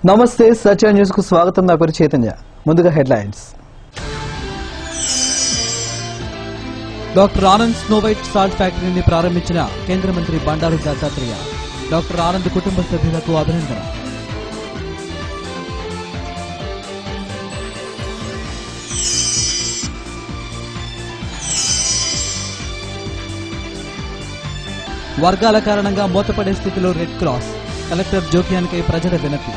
నమస్తే సత్య న్యూస్ కు స్వాగతం. నా పేరు చైతన్య. ముందుగా headlines. Doctor Anand Snow White salt ఫ్యాక్టరీని ప్రారంభించిన కేంద్ర మంత్రి బండారు దత్తాత్రేయ. డాక్టర్ ఆనంద్ కుటుంబ సభ్యులకు అభినందన. వర్గాల కారణంగా మూతపడే స్థితిలో రెడ్ క్రాస్. కలెక్టర్ జోక్యానికి ప్రజల వినతి.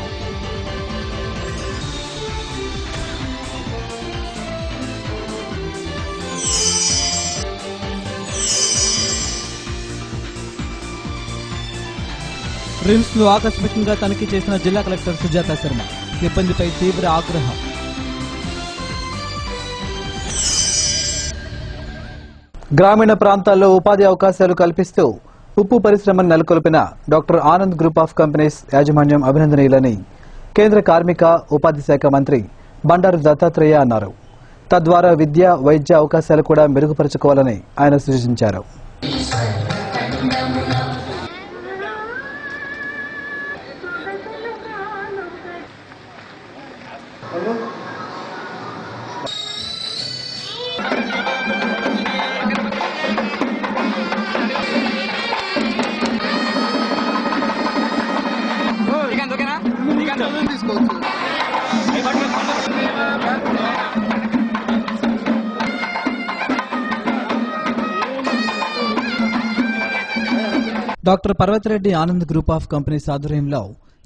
రిమ్స్ ను ఆకస్మికంగా తనిఖీ చేసిన జిల్లా కలెక్టర్ సుజాత శర్మ. సిబ్బందిపై తీవ్ర ఆగ్రహం. గ్రామీణ ప్రాంతాల్లో ఉపాధి అవకాశాలు కల్పిస్తూ ఉప్పు పరిశ్రమను నెలకొల్పిన doctor Anand group of companies యాజమాన్యం అభినందనీయులని కేంద్ర కార్మిక ఉపాధి శాఖ మంత్రి బండారు దత్తాత్రేయ అన్నారు. తద్వారా విద్య, వైద్య అవకాశాలు కూడా మెరుగుపరుచుకోవాలని ఆయన సూచించారు. Doctor Parvathareddy Anand group of companies ఆధ్వర్యంలో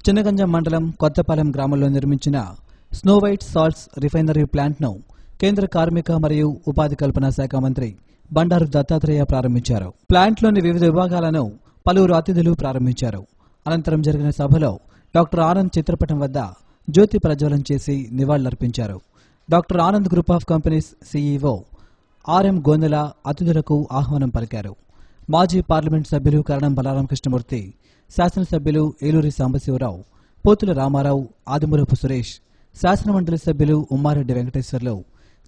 చిన్నగంజం మండలం కొత్తపాలెం గ్రామంలో నిర్మించిన స్నోవైట్ సాల్ట్స్ రిఫైనరీ ప్లాంట్ ను కేంద్ర కార్మిక మరియు ఉపాధి కల్పన శాఖ మంత్రి బండారు దత్తాత్రేయ ప్రారంభించారు. ప్లాంట్లోని వివిధ విభాగాలను పలువురు అతిథులు ప్రారంభించారు. అనంతరం జరిగిన సభలో డాక్టర్ ఆనంద్ చిత్రపటం వద్ద జ్యోతి ప్రజ్వలన చేసి నివాళులర్పించారు. Doctor Anand group of companies CEO RM Gondela అతిథులకు ఆహ్వానం పలికారు. మాజీ పార్లమెంట్ సభ్యులు కరణం బలరాం కృష్ణమూర్తి, శాసనసభ్యులు ఏలూరి సాంబశివరావు, పోతుల రామారావు, ఆదిమూలపు సురేష్, శాసనమండలి సభ్యులు ఉమ్మారెడ్డి వెంకటేశ్వర్లు,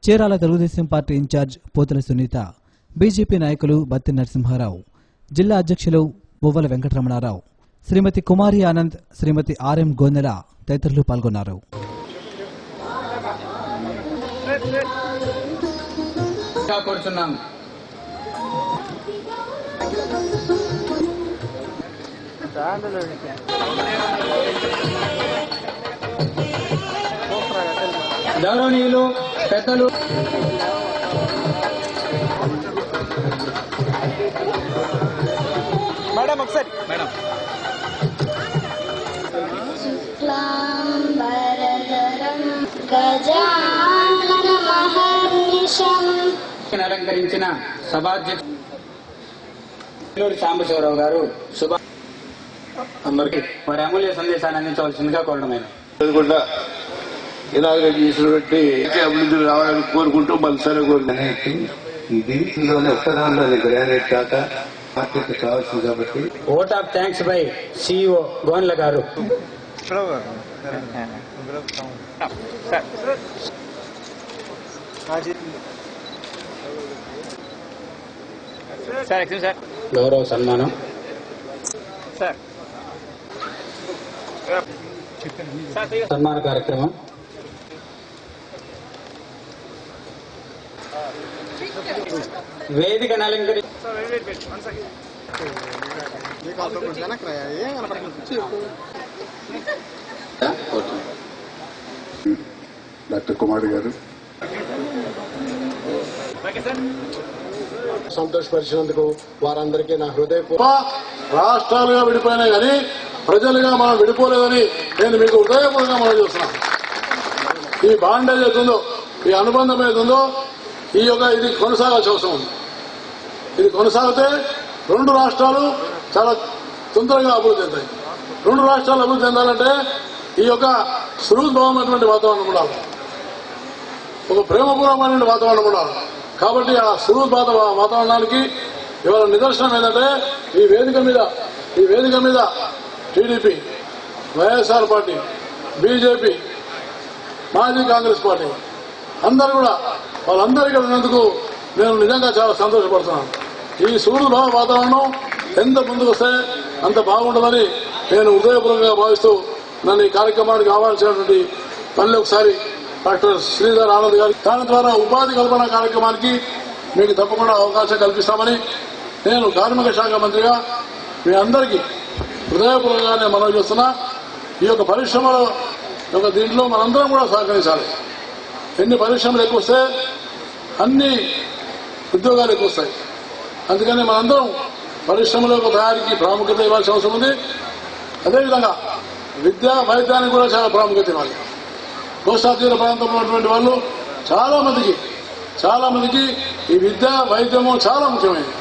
చీరాల తెలుగుదేశం పార్టీ ఇన్ఛార్జ్ పోతుల సునీత, బీజేపీ నాయకులు బత్తి నరసింహారావు, జిల్లా అధ్యక్షులు బువ్వల వెంకటరమణారావు, శ్రీమతి కుమారి ఆనంద్, శ్రీమతి ఆర్ఎం గోందెల తదితరులు పాల్గొన్నారు. గౌరవనీయులు పెద్దలు మేడం ఒకసారి మేడం అలంకరించిన సభాధ్యక్షులు సాంబశివరావు గారు శుభ అందరికీ వారి అమూల్య సందేశాన్ని అందించవలసిందిగా కోరడమైన ఇనాగ్రేట్ చేసినటువంటి అభివృద్ధి రావాలని కోరుకుంటూ మళ్ళీ కోరుకుంటున్నాను. ఈ డివిజన్లోనే ఒక్కదానిలోని గ్రానైట్ కాక మార్కెట్ కావాల్సింది కాబట్టి vote of thanks by CEO Gonla గారు. గౌరవ సన్మానం. సన్మాన కార్యక్రమం వేదిక అలంకరి డాక్టర్ కుమార్ గారు సంతోషపరిచినందుకు వారందరికీ నా హృదయపూర్వక. రాష్ట్రాలుగా విడిపోయినాయి కానీ ప్రజలుగా మనం విడిపోలేదని నేను మీకు హృదయపూర్వకంగా మనం చూస్తున్నాను. ఈ బాండేజ్ అవుతుందో, ఈ అనుబంధం ఏతుందో ఇది కొనసాగాల్సిన అవసరం ఉంది. ఇది కొనసాగితే రెండు రాష్ట్రాలు చాలా తొందరగా అభివృద్ధి చెందాయి. రెండు రాష్ట్రాలు అభివృద్ధి చెందాలంటే ఈ యొక్క సుహృద్భావమైనటువంటి వాతావరణం ఉండాలి, ఒక ప్రేమపూర్వకమైన వాతావరణం ఉండాలి. కాబట్టి ఆ సుహృద్భావ వాతావరణానికి ఇవాళ నిదర్శనం ఏంటంటే ఈ వేదిక మీద టీడీపీ, వైఎస్ఆర్ పార్టీ, బీజేపీ, మాజీ కాంగ్రెస్ పార్టీ అందరూ కూడా వాళ్ళందరికీ ఉన్నందుకు నేను నిజంగా చాలా సంతోషపడుతున్నాను. ఈ సుహృద్భావ వాతావరణం ఎంత ముందుకు వస్తే అంత బాగుంటుందని నేను హృదయపూర్వకంగా భావిస్తూ నన్ను ఈ కార్యక్రమానికి ఆహ్వానించినటువంటి మళ్ళీ ఒకసారి డాక్టర్ శ్రీధర్ ఆనంద్ గారి దాని ద్వారా ఉపాధి కల్పన కార్యక్రమానికి మీకు తప్పకుండా అవకాశం కల్పిస్తామని నేను కార్మిక శాఖ మంత్రిగా మీ అందరికీ హృదయపూర్వకంగా నేను మనవి చేస్తున్నా. ఈ యొక్క పరిశ్రమల యొక్క దీంట్లో మనందరం కూడా సహకరించాలి. ఎన్ని పరిశ్రమలు ఎక్కువ వస్తే అన్ని ఉద్యోగాలు ఎక్కువ వస్తాయి. అందుకని మనందరం పరిశ్రమల యొక్క తయారీకి ప్రాముఖ్యత ఇవ్వాల్సిన అవసరం ఉంది. అదేవిధంగా విద్యా వైద్యానికి కూడా చాలా ప్రాముఖ్యత ఇవ్వాలి. కోస్తా తీర ప్రాంతంలో ఉన్నటువంటి వాళ్ళు చాలా మందికి ఈ విద్యా వైద్యము చాలా ముఖ్యమైనది.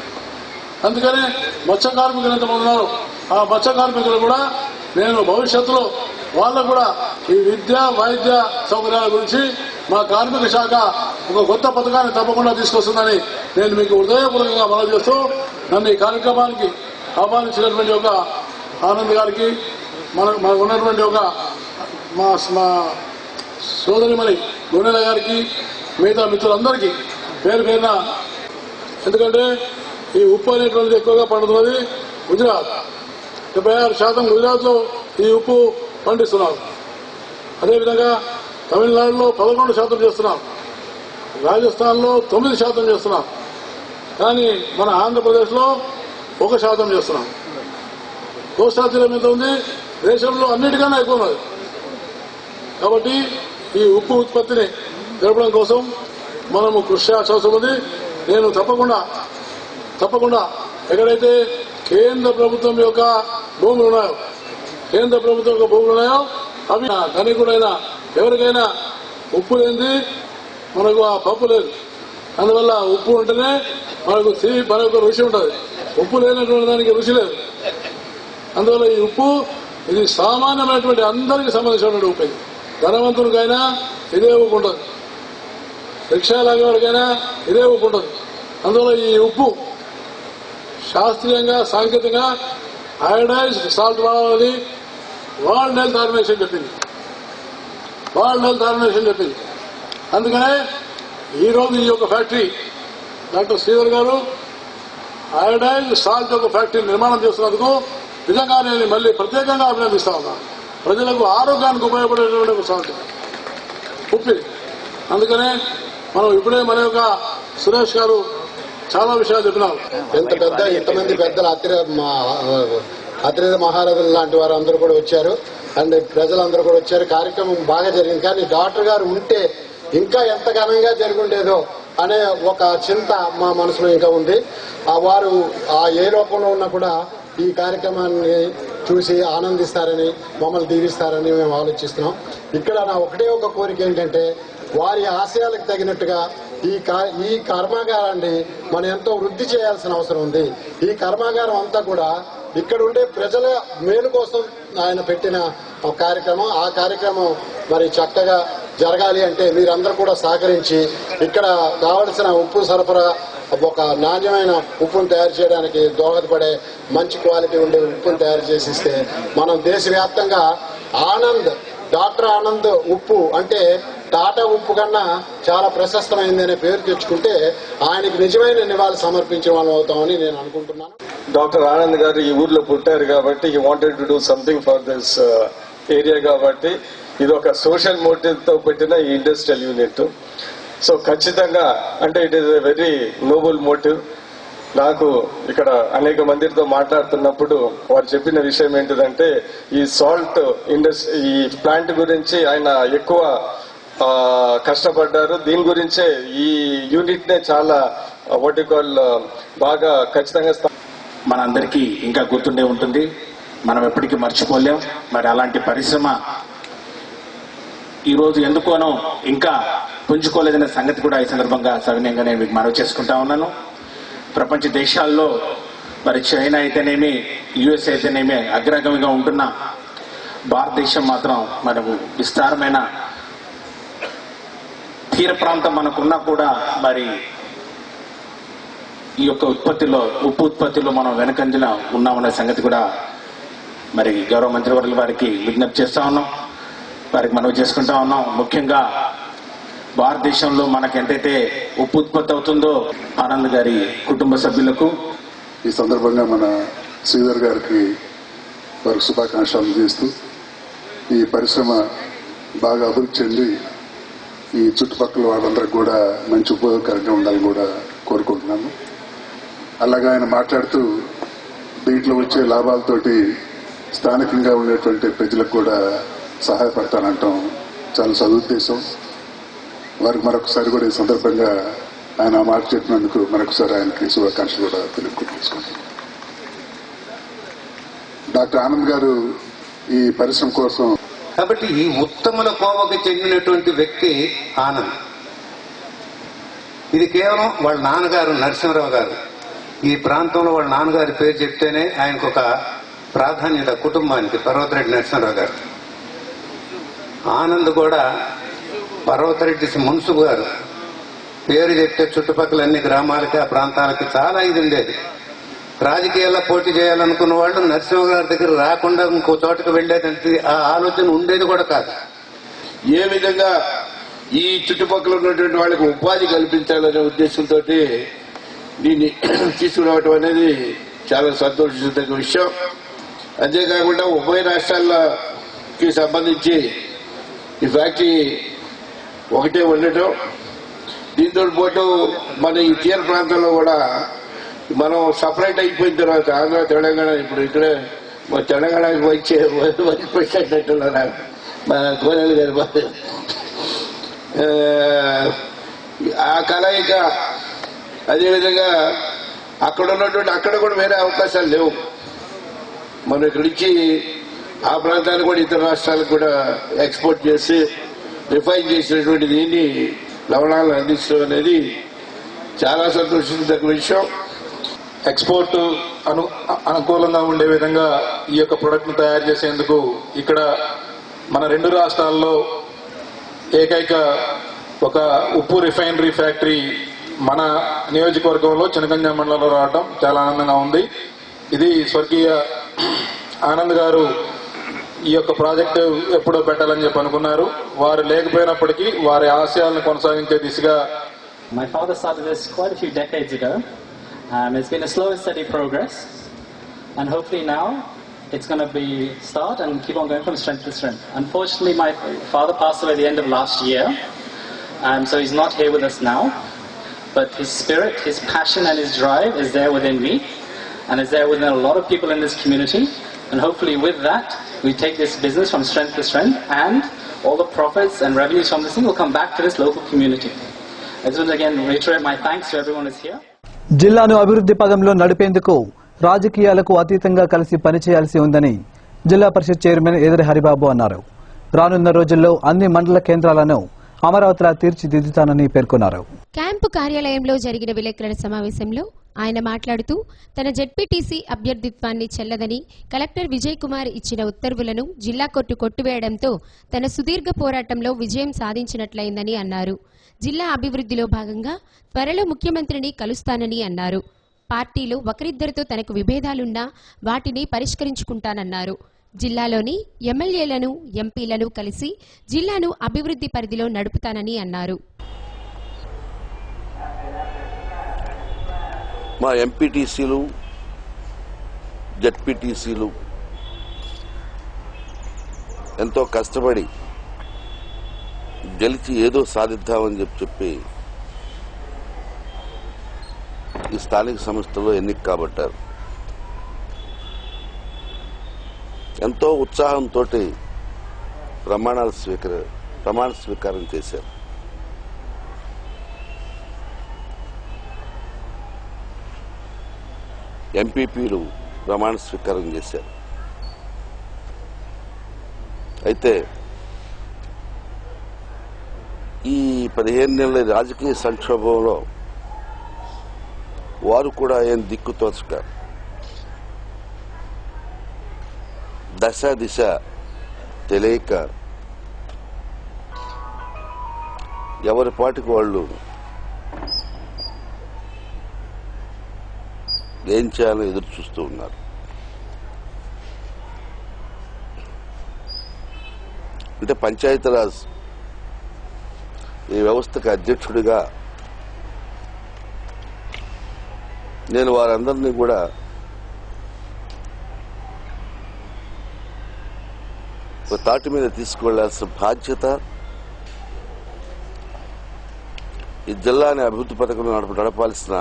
అందుకని మత్స్య కార్మికులు ఎంతమంది ఉన్నారో ఆ మత్స్య కార్మికులు కూడా నేను భవిష్యత్తులో వాళ్ళకు కూడా ఈ విద్యా వైద్య సౌకర్యాల గురించి మా కార్మిక శాఖ ఒక కొత్త పథకాన్ని తప్పకుండా తీసుకొస్తుందని నేను మీకు హృదయపూర్వకంగా మనవి చేస్తూ నన్ను ఈ కార్యక్రమానికి ఆహ్వానించినటువంటి ఒక ఆనంద్ గారికి మనకు ఉన్నటువంటి ఒక మా సోదరిమణి గుణెల గారికి మిగతా మిత్రులందరికీ పేరు పేరున, ఎందుకంటే ఈ ఉప్పు అనేటువంటిది ఎక్కువగా పండుతున్నది గుజరాత్. 76% గుజరాత్లో ఈ ఉప్పు పండిస్తున్నారు. అదేవిధంగా తమిళనాడులో 11% చేస్తున్నారు, రాజస్థాన్లో 9% చేస్తున్నారు. కానీ మన ఆంధ్రప్రదేశ్లో 1% చేస్తున్నాం. కోస్తా తీరం ఎంత ఉంది, దేశంలో అన్నిటికన్నా ఎక్కువ ఉన్నది. కాబట్టి ఈ ఉప్పు ఉత్పత్తిని జరపడం కోసం మనము కృషి చేయాల్సిన అవసరం ఉంది. నేను తప్పకుండా ఎక్కడైతే కేంద్ర ప్రభుత్వం యొక్క భూములు ఉన్నాయో అవి ధనికుడైనా ఎవరికైనా ఉప్పు లేనిది మనకు ఆ పప్పు లేదు. అందువల్ల ఉప్పు ఉంటేనే మనకు రుచి ఉంటుంది. ఉప్పు లేనటువంటి దానికి రుచి లేదు. అందువల్ల ఈ ఉప్పు ఇది సామాన్యమైనటువంటి అందరికీ సంబంధించినటువంటి ఉప్పు. ఇది ధనవంతునికైనా ఇదే ఉప్పు ఉంటుంది, రిక్షా లాగేవాడికైనా ఇదే ఉప్పు ఉంటుంది. అందువల్ల ఈ ఉప్పు శాస్త్రీయంగా సాంకేతికంగా అయోడైజ్డ్ సాల్ట్ వాడాలని వరల్డ్ హెల్త్ ఆర్గనైజేషన్ చెప్పింది. అందుకనే ఈరోజు ఈ యొక్క ఫ్యాక్టరీ డాక్టర్ శ్రీధర్ గారు అయోడైజ్డ్ సాల్ట్ యొక్క ఫ్యాక్టరీ నిర్మాణం చేస్తున్నందుకు నిజంగా నేను మళ్ళీ ప్రత్యేకంగా అభినందిస్తా ఉన్నాను. ప్రజలకు ఆరోగ్యానికి ఉపయోగపడేటువంటి ఒక సాల్ట్ ఉప్పు. అందుకనే మనం ఇప్పుడే మన యొక్క సురేష్ గారు చాలా విషయాలు చెప్పినారు. ఇంతమంది పెద్దలు అతిరేద మహారాజులు లాంటి వారు అందరూ కూడా వచ్చారు అండ్ ప్రజలందరూ కూడా వచ్చారు. కార్యక్రమం బాగా జరిగింది. కానీ డాక్టర్ గారు ఉంటే ఇంకా ఎంత ఘనంగా జరుగుండేదో అనే ఒక చింత మా మనసులో ఇంకా ఉంది. వారు ఏ లోకంలో ఉన్నా కూడా ఈ కార్యక్రమాన్ని చూసి ఆనందిస్తారని, మమ్మల్ని దీవిస్తారని మేము ఆలోచిస్తున్నాం. ఇక్కడ నా ఒకటే ఒక కోరిక ఏంటంటే వారి ఆశయాలకు తగినట్టుగా ఈ కర్మాగారాన్ని మనం ఎంతో వృద్ధి చేయాల్సిన అవసరం ఉంది. ఈ కర్మాగారం అంతా కూడా ఇక్కడ ఉండే ప్రజల మేలు కోసం ఆయన పెట్టిన కార్యక్రమం. ఆ కార్యక్రమం మరి చక్కగా జరగాలి అంటే మీరందరూ కూడా సహకరించి ఇక్కడ కావలసిన ఉప్పు సరఫరా, ఒక నాణ్యమైన ఉప్పును తయారు చేయడానికి దోహదపడే మంచి క్వాలిటీ ఉండే ఉప్పును తయారు చేసి ఇస్తే మనం దేశవ్యాప్తంగా డాక్టర్ ఆనంద్ ఉప్పు అంటే టాటా ఉప్పు కన్నా చాలా ప్రశస్తమైంది అనే పేరు తెచ్చుకుంటే ఆయనకి నిజమైన నివాళి సమర్పించిన వాళ్ళు అవుతామని నేను అనుకుంటున్నాను. డాక్టర్ ఆనంద్ గారు ఈ ఊర్లో పుట్టారు కాబట్టి he wanted to do something for this area. కాబట్టి ఇది ఒక సోషల్ మోటివ్ తో పెట్టిన ఈ ఇండస్ట్రియల్ యూనిట్. సో ఖచ్చితంగా అంటే it is a very noble motive. నాకు ఇక్కడ అనేక మందితో మాట్లాడుతున్నప్పుడు వారు చెప్పిన విషయం ఏంటిదంటే ఈ సాల్ట్ ఇండస్ట్రీ ఈ ప్లాంట్ గురించి ఆయన ఎక్కువ కష్టపడ్డారు. దీని గురించే ఈ యూనిట్ నే చాలా బాగా ఖచ్చితంగా మనందరికీ ఇంకా గుర్తుండే ఉంటుంది, మనం ఎప్పటికీ మర్చిపోలేం. మరి అలాంటి పరిశ్రమ ఈ రోజు ఎందుకోనో ఇంకా పుంజుకోలేదనే సంగతి కూడా ఈ సందర్భంగా సవినయంగా నేను మీకు మనవి చేసుకుంటా ఉన్నాను. ప్రపంచ దేశాల్లో మరి చైనా అయితేనేమి, యుఎస్ అయితేనేమి అగ్రగామిగా ఉంటున్న భారతదేశం మాత్రం మనకు విస్తారమైన తీర ప్రాంతం మనకున్నా కూడా మరి ఈ యొక్క ఉప్పు ఉత్పత్తిలో మనం వెనకంజన ఉన్నామనే సంగతి కూడా మరి గౌరవ మంత్రివర్యుల వారికి విజ్ఞప్తి చేస్తా ఉన్నాం, వారికి మనవి చేసుకుంటా ఉన్నాం. ముఖ్యంగా భారతదేశంలో మనకు ఎంతైతే ఉప్పు ఉత్పత్తి అవుతుందో ఆనంద్ గారి కుటుంబ సభ్యులకు ఈ సందర్భంగా మన శ్రీధర్ గారికి వారికి శుభాకాంక్షలు చేస్తూ ఈ పరిశ్రమ బాగా అభివృద్ధి చెంది ఈ చుట్టుపక్కల వాళ్ళందరికీ కూడా మంచి ఉపయోగకరంగా ఉండాలని కూడా కోరుకుంటున్నాను. అలాగే ఆయన మాట్లాడుతూ దీంట్లో వచ్చే లాభాలతోటి స్థానికంగా ఉండేటువంటి ప్రజలకు కూడా సహాయపడతానంటాం చాలా సదుద్దేశం. వారికి మరొకసారి కూడా ఈ సందర్భంగా ఆయన ఆ మాట చెప్పినందుకు మరొకసారి ఆయనకి శుభాకాంక్షలు కూడా తెలుసుకుంటున్నాను. డాక్టర్ ఆనంద్ గారు ఈ పరిశ్రమ కోసం కాబట్టి ఈ ఉత్తముల కోవకు చెందినటువంటి వ్యక్తి ఆనంద్. ఇది కేవలం వాళ్ళ నాన్నగారు నరసింహరావు గారు. ఈ ప్రాంతంలో వాళ్ళ నాన్నగారి పేరు చెప్తేనే ఆయనకు ఒక ప్రాధాన్యత కుటుంబానికి. పర్వతరెడ్డి నరసింహరావు గారు. ఆనంద్ కూడా పర్వతరెడ్డి మున్సిపు గారు పేరు చెప్తే చుట్టుపక్కల అన్ని గ్రామాలకి ఆ ప్రాంతాలకి చాలా ఇది ఉండేది. రాజకీయాల్లో పోటీ చేయాలనుకున్న వాళ్ళు నరసింహ గారి దగ్గర రాకుండా ఇంకో చోటకు వెళ్లేదంటే ఆ ఆలోచన ఉండేది కూడా కాదు. ఏ విధంగా ఈ చుట్టుపక్కల ఉన్నటువంటి వాళ్ళకి ఉపాధి కల్పించాలనే ఉద్దేశంతో దీన్ని తీసుకురావటం అనేది చాలా సంతోషించదగ్గ విషయం. అంతేకాకుండా ఉభయ రాష్ట్రాలకి సంబంధించి ఈ ఫ్యాక్టరీ ఒకటే ఉండటం, దీంతో పాటు మన ఈ తీర ప్రాంతంలో కూడా మనం సపరేట్ అయిపోయిన తర్వాత ఆంధ్ర తెలంగాణ ఇప్పుడు ఇక్కడే మా తెలంగాణకి వచ్చిపెట్టినట్టున్నారు మా కోనేలు గారు. ఆ కలయిక అదేవిధంగా అక్కడ ఉన్నటువంటి అక్కడ కూడా వేరే అవకాశాలు లేవు. మనం ఇక్కడి నుంచి ఆ ప్రాంతానికి కూడా ఇతర రాష్ట్రాలకు కూడా ఎక్స్పోర్ట్ చేసి రిఫైన్ చేసినటువంటి దీన్ని లవణాలను అందించడం అనేది చాలా సంతోషించదగ్గ విషయం. ఎక్స్పోర్ట్ అనుకూలంగా ఉండే విధంగా ఈ యొక్క ప్రొడక్ట్ ను తయారు చేసేందుకు ఇక్కడ మన రెండు రాష్ట్రాల్లో ఏకైక ఒక ఉప్పు రిఫైనరీ ఫ్యాక్టరీ మన నియోజకవర్గంలో చినగంజాం మండలంలో రావడం చాలా ఆనందంగా ఉంది. ఇది స్వర్గీయ ఆనంద్ గారు ఈ యొక్క ప్రాజెక్టు ఎప్పుడో పెట్టాలని చెప్పి అనుకున్నారు. వారు లేకపోయినప్పటికీ వారి ఆశయాలను కొనసాగించే దిశగా My father started this quite a few decades ago. It's been a slow and steady progress, and hopefully now it's going to be start and keep on going from strength to strength. Unfortunately, my father passed away at the end of last year, so he's not here with us now. But his spirit, his passion, and his drive is there within me, and is there within a lot of people in this community. And hopefully, with that, we take this business from strength to strength, and all the profits and revenues from this thing will come back to this local community. I just want to again reiterate my thanks to everyone who's here. జిల్లాను అభివృద్ధి పదంలో నడిపేందుకు రాజకీయాలకు అతీతంగా కలిసి పనిచేయాల్సి ఉందని జిల్లా పరిషత్ chairman ఎదిరి Haribabu అన్నారు. రానున్న రోజుల్లో అన్ని మండల కేంద్రాలను అమరావతిలా తీర్చిదిద్దుతానని పేర్కొన్నారు. క్యాంపు కార్యాలయంలో జరిగిన విలేకరుల సమావేశంలో ఆయన మాట్లాడుతూ తన జెడ్పీటీసీ అభ్యర్థిత్వాన్ని చెల్లదని కలెక్టర్ విజయ్ కుమార్ ఇచ్చిన ఉత్తర్వులను జిల్లా కోర్టు కొట్టివేయడంతో తన సుదీర్ఘ పోరాటంలో విజయం సాధించినట్లయిందని అన్నారు. జిల్లా అభివృద్ధిలో భాగంగా త్వరలో ముఖ్యమంత్రిని కలుస్తానని అన్నారు. పార్టీలో ఒకరిద్దరితో తనకు విభేదాలున్నా వాటిని పరిష్కరించుకుంటానన్నారు. జిల్లాలోని ఎమ్మెల్యేలను ఎంపీలను కలిసి జిల్లాను అభివృద్ధి పరిధిలో నడుపుతానని అన్నారు. మా ఎంపీటీసీలు జెడ్పీటీసీలు ఎంతో కష్టపడి గెలిచి ఏదో సాధిద్దామని చెప్పి ఈ స్థానిక సంస్థలో ఎన్నిక కాబట్టారు. ఎంతో ఉత్సాహంతో ప్రమాణ స్వీకారం చేశారు. ఎంపీపీలు ప్రమాణ స్వీకారం చేశారు. అయితే ఈ 15 నెలల రాజకీయ సంక్షోభంలో వారు కూడా ఏం దిక్కుతోచక దశ దిశ తెలియక ఎవరి పాటికి వాళ్ళు ఏం చేయాలో ఎదురు చూస్తూ ఉన్నారు. అంటే పంచాయతీరాజ్ ఈ వ్యవస్థకు అధ్యక్షుడిగా నేను వారందరినీ కూడా ఒక తాటి మీద తీసుకువెళ్లాల్సిన బాధ్యత ఈ జిల్లాని అభివృద్ధి పథకంలో నడపాల్సిన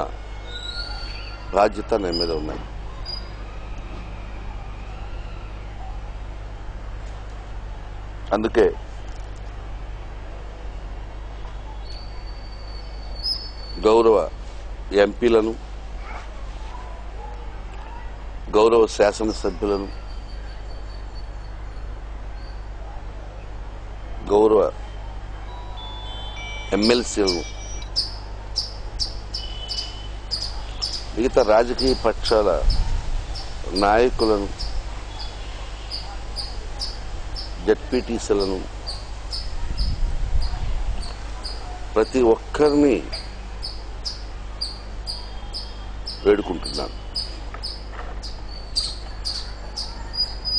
బాధ్యత నా మీద ఉన్నాయి. అందుకే గౌరవ ఎంపీలను, గౌరవ శాసనసభ్యులను, గౌరవ ఎమ్మెల్సీలను, మిగతా రాజకీయ పక్షాల నాయకులను, జడ్పీటీసీలను, ప్రతి ఒక్కరిని వేడుకుంటున్నాను.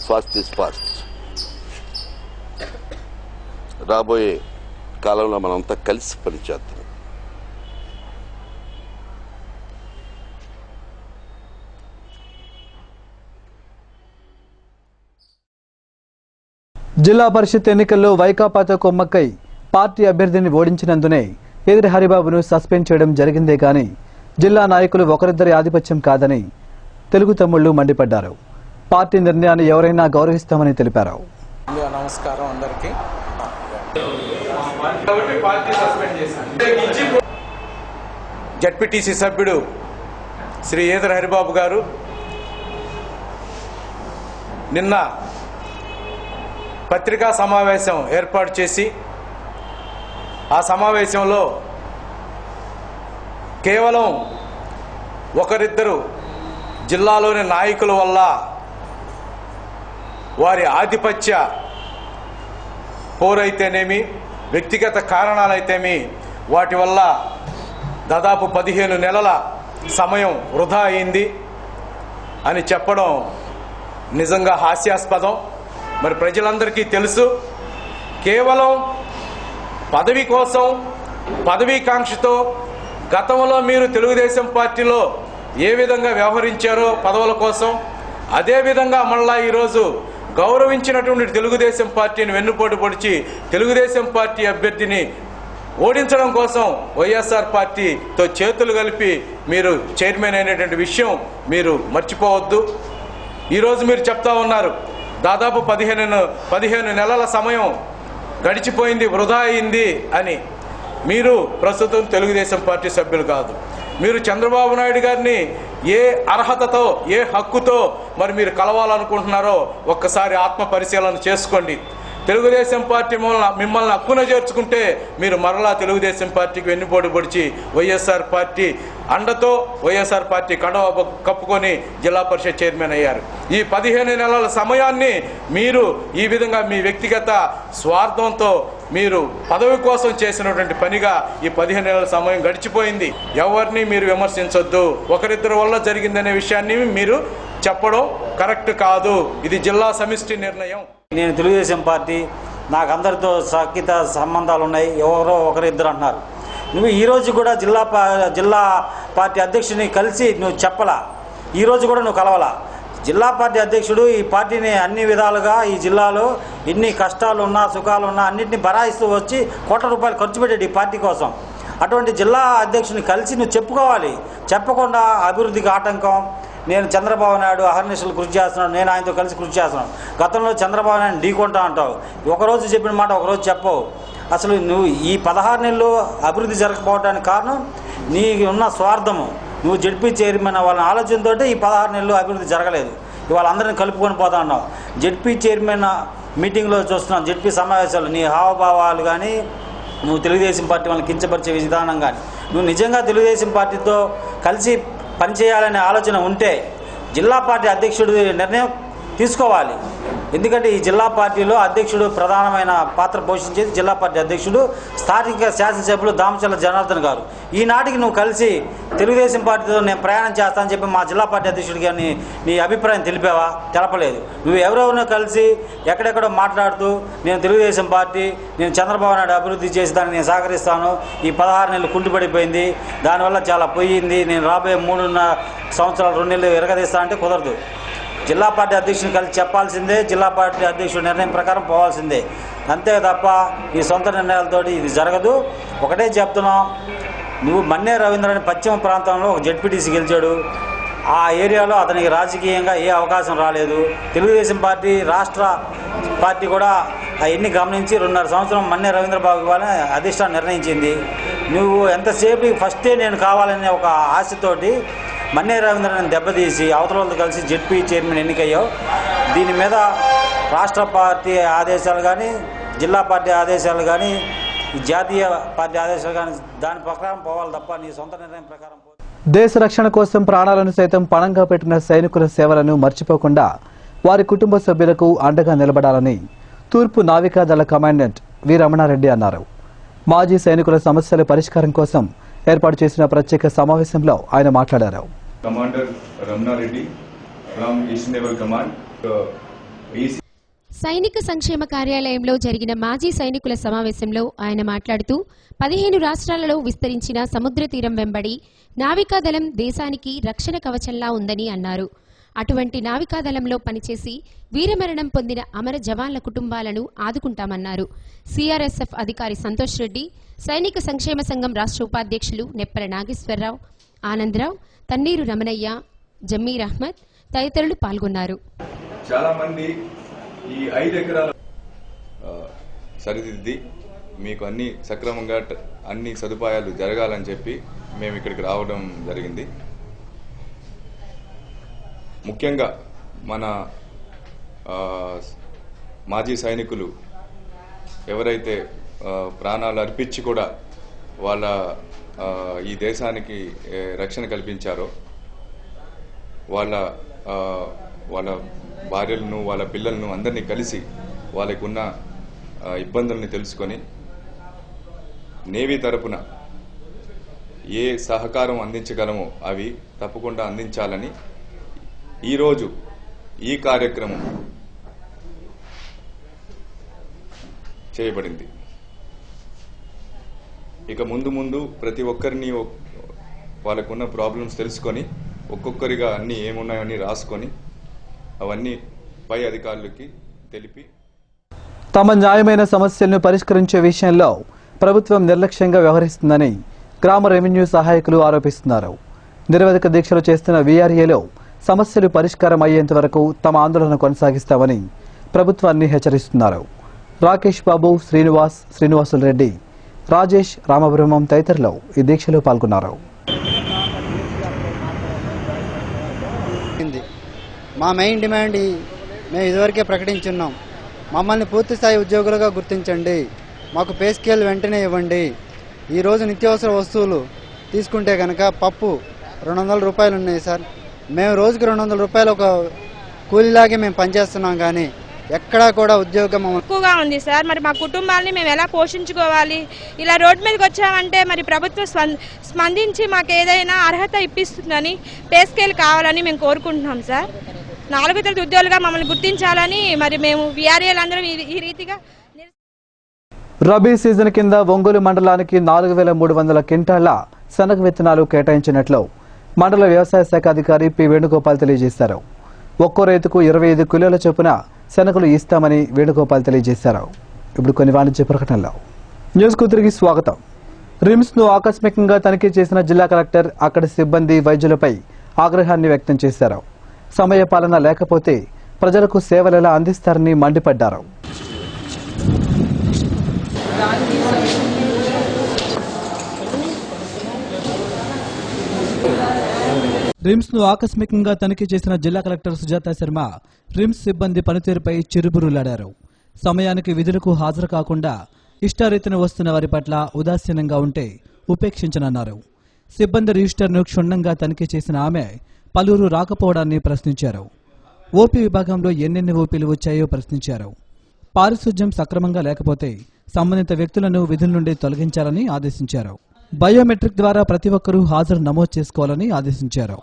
Fast is fast. రాబోయే కాలంలో మనంతా కలిసి పనిచేద్దాం. జిల్లా పరిషత్ ఎన్నికల్లో వైకాపాతో కొమ్మక్కై పార్టీ అభ్యర్థిని ఓడించినందునే ఎదిరి హరిబాబును సస్పెండ్ చేయడం జరిగిందే కానీ జిల్లా నాయకులు ఒకరిద్దరి ఆధిపత్యం కాదని తెలుగు తమ్ముళ్లు మండిపడ్డారు. పార్టీ నిర్ణయాన్ని ఎవరైనా గౌరవిస్తామని తెలిపారు. నమస్కారం అందరికీ. జడ్పీటీసీ సభ్యుడు శ్రీ ఎదిరి హరిబాబు గారు నిన్న పత్రికా సమావేశం ఏర్పాటు చేసి ఆ సమావేశంలో కేవలం ఒకరిద్దరు జిల్లాలోని నాయకుల వల్ల, వారి ఆధిపత్య పోరైతేనేమి, వ్యక్తిగత కారణాలైతేమి, వాటి వల్ల దాదాపు 15 నెలల సమయం వృధా అయింది అని చెప్పడం నిజంగా హాస్యాస్పదం. మరి ప్రజలందరికీ తెలుసు, కేవలం పదవి కోసం, పదవీకాంక్షతో గతంలో మీరు తెలుగుదేశం పార్టీలో ఏ విధంగా వ్యవహరించారో పదవుల కోసం, అదేవిధంగా మళ్ళా ఈరోజు గౌరవించినటువంటి తెలుగుదేశం పార్టీని వెన్నుపోటు పొడిచి తెలుగుదేశం పార్టీ అభ్యర్థిని ఓడించడం కోసం వైఎస్ఆర్ పార్టీతో చేతులు కలిపి మీరు చైర్మన్ అయినటువంటి విషయం మీరు మర్చిపోవద్దు. ఈరోజు మీరు చెప్తా ఉన్నారు దాదాపు 15 నెలల సమయం గడిచిపోయింది, వృధా అయింది అని. మీరు ప్రస్తుతం తెలుగుదేశం పార్టీ సభ్యులు కాదు. మీరు చంద్రబాబు నాయుడు గారిని ఏ అర్హతతో, ఏ హక్కుతో మరి మీరు కలవాలనుకుంటున్నారో ఒక్కసారి ఆత్మ పరిశీలన చేసుకోండి. తెలుగుదేశం పార్టీ మిమ్మల్ని హక్కున చేర్చుకుంటే మీరు మరలా తెలుగుదేశం పార్టీకి వెన్నుపోటు పొడిచి వైఎస్ఆర్ పార్టీ అండతో వైఎస్ఆర్ పార్టీ కండవ కప్పుకొని జిల్లా పరిషత్ చైర్మన్ అయ్యారు. ఈ 15 నెలల సమయాన్ని మీరు ఈ విధంగా మీ వ్యక్తిగత స్వార్థంతో మీరు పదవి కోసం చేసినటువంటి పనిగా ఈ 15 నెలల సమయం గడిచిపోయింది. ఎవరిని మీరు విమర్శించొద్దు. ఒకరిద్దరి వల్ల జరిగిందనే విషయాన్ని మీరు చెప్పడం కరెక్ట్ కాదు. ఇది జిల్లా సమిష్టి నిర్ణయం. నేను తెలుగుదేశం పార్టీ, నాకు అందరితో సఖ్యత సంబంధాలు ఉన్నాయి, ఎవరో ఒకరిద్దరు అంటున్నారు. నువ్వు ఈరోజు కూడా జిల్లా పార్టీ అధ్యక్షుడిని కలిసి నువ్వు చెప్పలా, ఈరోజు కూడా నువ్వు కలవలా. జిల్లా పార్టీ అధ్యక్షుడు ఈ పార్టీని అన్ని విధాలుగా ఈ జిల్లాలో ఎన్ని కష్టాలు ఉన్నా సుఖాలు ఉన్నా అన్నింటినీ బరాయిస్తూ వచ్చి కోట్ల రూపాయలు ఖర్చు పెట్టాడు ఈ పార్టీ కోసం. అటువంటి జిల్లా అధ్యక్షుడిని కలిసి నువ్వు చెప్పుకోవాలి. చెప్పకుండా అభివృద్ధికి ఆటంకం, నేను చంద్రబాబు నాయుడు అహర్నిశలు కృషి చేస్తున్నాడు, నేను ఆయనతో కలిసి కృషి చేస్తున్నాను, గతంలో చంద్రబాబు నాయుడు ఢీకొంటా అంటావు, ఒకరోజు చెప్పిన మాట ఒకరోజు చెప్పవు. అసలు నువ్వు ఈ 16 నెలలు అభివృద్ధి జరగకపోవడానికి కారణం నీ ఉన్న స్వార్థము. నువ్వు జడ్పీ చైర్మన్ వాళ్ళని ఆలోచనతో ఈ 16 నెలలు అభివృద్ధి జరగలేదు. ఇవాళ అందరిని కలుపుకొని పోతా ఉన్నావు. జడ్పీ చైర్మన్ మీటింగ్లో చూస్తున్నాం, జడ్పీ సమావేశాలు నీ హావభావాలు కానీ, నువ్వు తెలుగుదేశం పార్టీ వాళ్ళని కించపరిచే విధానం కానీ, నువ్వు నిజంగా తెలుగుదేశం పార్టీతో కలిసి పనిచేయాలనే ఆలోచన ఉంటే జిల్లా పార్టీ అధ్యక్షుడు నిర్ణయం తీసుకోవాలి. ఎందుకంటే ఈ జిల్లా పార్టీలో అధ్యక్షుడు ప్రధానమైన పాత్ర పోషించేది జిల్లా పార్టీ అధ్యక్షుడు, స్థానిక శాసనసభ్యులు దామచర్ల జనార్దన్ గారు. ఈనాటికి నువ్వు కలిసి తెలుగుదేశం పార్టీతో నేను ప్రయాణం చేస్తానని చెప్పి మా జిల్లా పార్టీ అధ్యక్షుడికి నీ అభిప్రాయం తెలిపావా? తెలపలేదు. నువ్వు ఎవరెవరినో కలిసి ఎక్కడెక్కడో మాట్లాడుతూ నేను తెలుగుదేశం పార్టీ, నేను చంద్రబాబు నాయుడు అభివృద్ధి చేసి దానికి నేను సహకరిస్తాను, ఈ 16 నెలలు కుంటుపడిపోయింది, దానివల్ల చాలా పోయింది, నేను రాబోయే 3 సంవత్సరాలు 2 నెలలు ఎరగదీస్తా అంటే కుదరదు. జిల్లా పార్టీ అధ్యక్షుని కలిసి చెప్పాల్సిందే, జిల్లా పార్టీ అధ్యక్షుడి నిర్ణయం ప్రకారం పోవాల్సిందే. అంతే తప్ప ఈ సొంత నిర్ణయాలతోటి ఇది జరగదు. ఒకటే చెప్తున్నాం, నువ్వు మన్నే రవీంద్రని పశ్చిమ ప్రాంతంలో ఒక జెడ్పీటీసీ గెలిచాడు. ఆ ఏరియాలో అతనికి రాజకీయంగా ఏ అవకాశం రాలేదు. తెలుగుదేశం పార్టీ రాష్ట్ర పార్టీ కూడా అవన్నీ గమనించి 2.5 సంవత్సరం మన్నే రవీంద్రబాబు ఇవ్వాలని అధిష్టానం నిర్ణయించింది. నువ్వు ఎంతసేపు ఫస్టే నేను కావాలనే ఒక ఆశతోటి మన్నే రవీంద్రని దెబ్బతీసి అవతలతో కలిసి జెడ్పీ చైర్మన్ ఎన్నికయ్యావు. దీని మీద రాష్ట్ర పార్టీ ఆదేశాలు కానీ, జిల్లా పార్టీ ఆదేశాలు కానీ, జాతీయ పార్టీ ఆదేశాలు కానీ దాని ప్రకారం పోవాలి తప్ప నీ సొంత నిర్ణయం ప్రకారం. దేశ రక్షణ కోసం ప్రాణాలను సైతం పణంగా పెట్టిన సైనికుల సేవలను మర్చిపోకుండా వారి కుటుంబ సభ్యులకు అండగా నిలబడాలని తూర్పు నావికాదళ కమాండెంట్ వి రమణారెడ్డి అన్నారు. మాజీ సైనికుల సమస్యల పరిష్కారం కోసం ఏర్పాటు చేసిన ప్రత్యేక సమావేశంలో ఆయన మాట్లాడారు. Commander Ramana Reddy from east naval command. సైనిక సంక్షేమ కార్యాలయంలో జరిగిన మాజీ సైనికుల సమావేశంలో ఆయన మాట్లాడుతూ 15 రాష్ట్రాలలో విస్తరించిన సముద్ర తీరం వెంబడి నావికాదళం దేశానికి రక్షణ కవచంలా ఉందని అన్నారు. అటువంటి నావికాదళంలో పనిచేసి వీరమరణం పొందిన అమర జవాన్ల కుటుంబాలను ఆదుకుంటామన్నారు. సిఆర్ఎస్ఎఫ్ అధికారి సంతోష్ రెడ్డి, సైనిక సంక్షేమ సంఘం రాష్ట్ర ఉపాధ్యక్షులు నెప్పల నాగేశ్వరరావు, ఆనందరావు, తన్నీరు రమణయ్య, జమీర్ అహ్మద్ తదితరులు పాల్గొన్నారు. చాలా మంది ఈ 5 ఎకరాల సరిదిద్ది మీకు అన్ని సక్రమంగా అన్ని సదుపాయాలు జరగాలని చెప్పి మేము ఇక్కడికి రావడం జరిగింది. ముఖ్యంగా మన మాజీ సైనికులు ఎవరైతే ప్రాణాలు అర్పించి కూడా వాళ్ళ ఈ దేశానికి రక్షణ కల్పించారో వాళ్ళ భార్యలను, వాళ్ళ పిల్లలను అందరినీ కలిసి వాళ్ళకు ఉన్న ఇబ్బందుల్ని తెలుసుకొని నేవీ తరపున ఏ సహకారం అందించగలమో అవి తప్పకుండా అందించాలని ఈరోజు ఈ కార్యక్రమం చేయబడింది. ఇక ముందు ప్రతి ఒక్కరిని వాళ్ళకున్న ప్రాబ్లమ్స్ తెలుసుకొని ఒక్కొక్కరిగా అన్ని ఏమున్నాయని రాసుకొని అవన్నీ పై అధికారులకి తెలిపి తమ న్యాయమైన సమస్యలను పరిష్కరించే విషయంలో ప్రభుత్వం నిర్లక్ష్యంగా వ్యవహరిస్తుందని గ్రామ రెవెన్యూ సహాయకులు ఆరోపిస్తున్నారు. నిరవధిక దీక్షలు చేస్తున్న వీఆర్ఏలో సమస్యలు పరిష్కారం అయ్యేంత వరకు తమ ఆందోళన కొనసాగిస్తామని ప్రభుత్వాన్ని హెచ్చరిస్తున్నారు. రాకేష్ బాబు, శ్రీనివాసులు రెడ్డి, రాజేష్, రామబ్రహ్మం తదితరులు ఈ దీక్షలో పాల్గొన్నారు. మా మెయిన్ డిమాండ్ మేము ఇదివరకే ప్రకటించున్నాం. మమ్మల్ని పూర్తి స్థాయి ఉద్యోగులుగా గుర్తించండి. మాకు పే స్కేల్ వెంటనే ఇవ్వండి. ఈరోజు నిత్యావసర వస్తువులు తీసుకుంటే కనుక పప్పు 200 రూపాయలు ఉన్నాయి సార్. మేము రోజుకి 200 రూపాయలు ఒక కూలీలాగే మేము పనిచేస్తున్నాం, కానీ ఎక్కడా కూడా ఉద్యోగం ఎక్కువగా ఉంది సార్. మరి మా కుటుంబాన్ని మేము ఎలా పోషించుకోవాలి? ఇలా రోడ్డు మీదకి వచ్చామంటే మరి ప్రభుత్వం స్పందించి మాకు ఏదైనా అర్హత ఇప్పిస్తుందని, పే స్కేల్ కావాలని మేము కోరుకుంటున్నాం సార్. 4వ తరగతి ఉద్యోగులుగా మమ్మల్ని గుర్తించాలని మరి మేము వీఆర్ఏలందరం ఈ రీతిగా. రబీ సీజన్ కింద ఒంగోలు మండలానికి 4300 క్వింటాళ్ల శనగ విత్తనాలు కేటాయించినట్లు మండల వ్యవసాయ శాఖ అధికారి పి వేణుగోపాల్ తెలియజేశారు. ఒక్కో రైతుకు 25 కిలోల చొప్పున శనగలు ఇస్తామని వేణుగోపాల్ తెలియజేశారు. ఇప్పుడు కొన్ని వాణిజ్య ప్రకటనలు. న్యూస్ కు తిరిగి స్వాగతం. రిమ్స్ ను ఆకస్మికంగా తనిఖీ చేసిన జిల్లా కలెక్టర్ అక్కడి సిబ్బంది, వైద్యులపై ఆగ్రహాన్ని వ్యక్తం చేశారు. సమయపాలన లేకపోతే ప్రజలకు సేవలెలా అందిస్తారని మండిపడ్డారు. రిమ్స్ ను ఆకస్మికంగా తనిఖీ చేసిన జిల్లా కలెక్టర్ సుజాత శర్మ రిమ్స్ సిబ్బంది పనితీరుపై చిరుబురులాడారు. సమయానికి విధులకు హాజరు కాకుండా ఇష్టారీతిన వస్తున్న వారి పట్ల ఉదాసీనంగా ఉంటే ఉపేక్షించనన్నారు. సిబ్బంది రిజిస్టర్ను క్షుణ్ణంగా తనిఖీ చేసిన ఆమె పలువురు రాకపోవడాన్ని ప్రశ్నించారు. ఓపీ విభాగంలో ఎన్నెన్ని ఓపీలు వచ్చాయో ప్రశ్నించారు. పారిశుధ్యం సక్రమంగా లేకపోతే సంబంధిత వ్యక్తులను విధుల నుండి తొలగించాలని ఆదేశించారు. బయోమెట్రిక్ ద్వారా ప్రతి ఒక్కరూ హాజరు నమోదు చేసుకోవాలని ఆదేశించారు.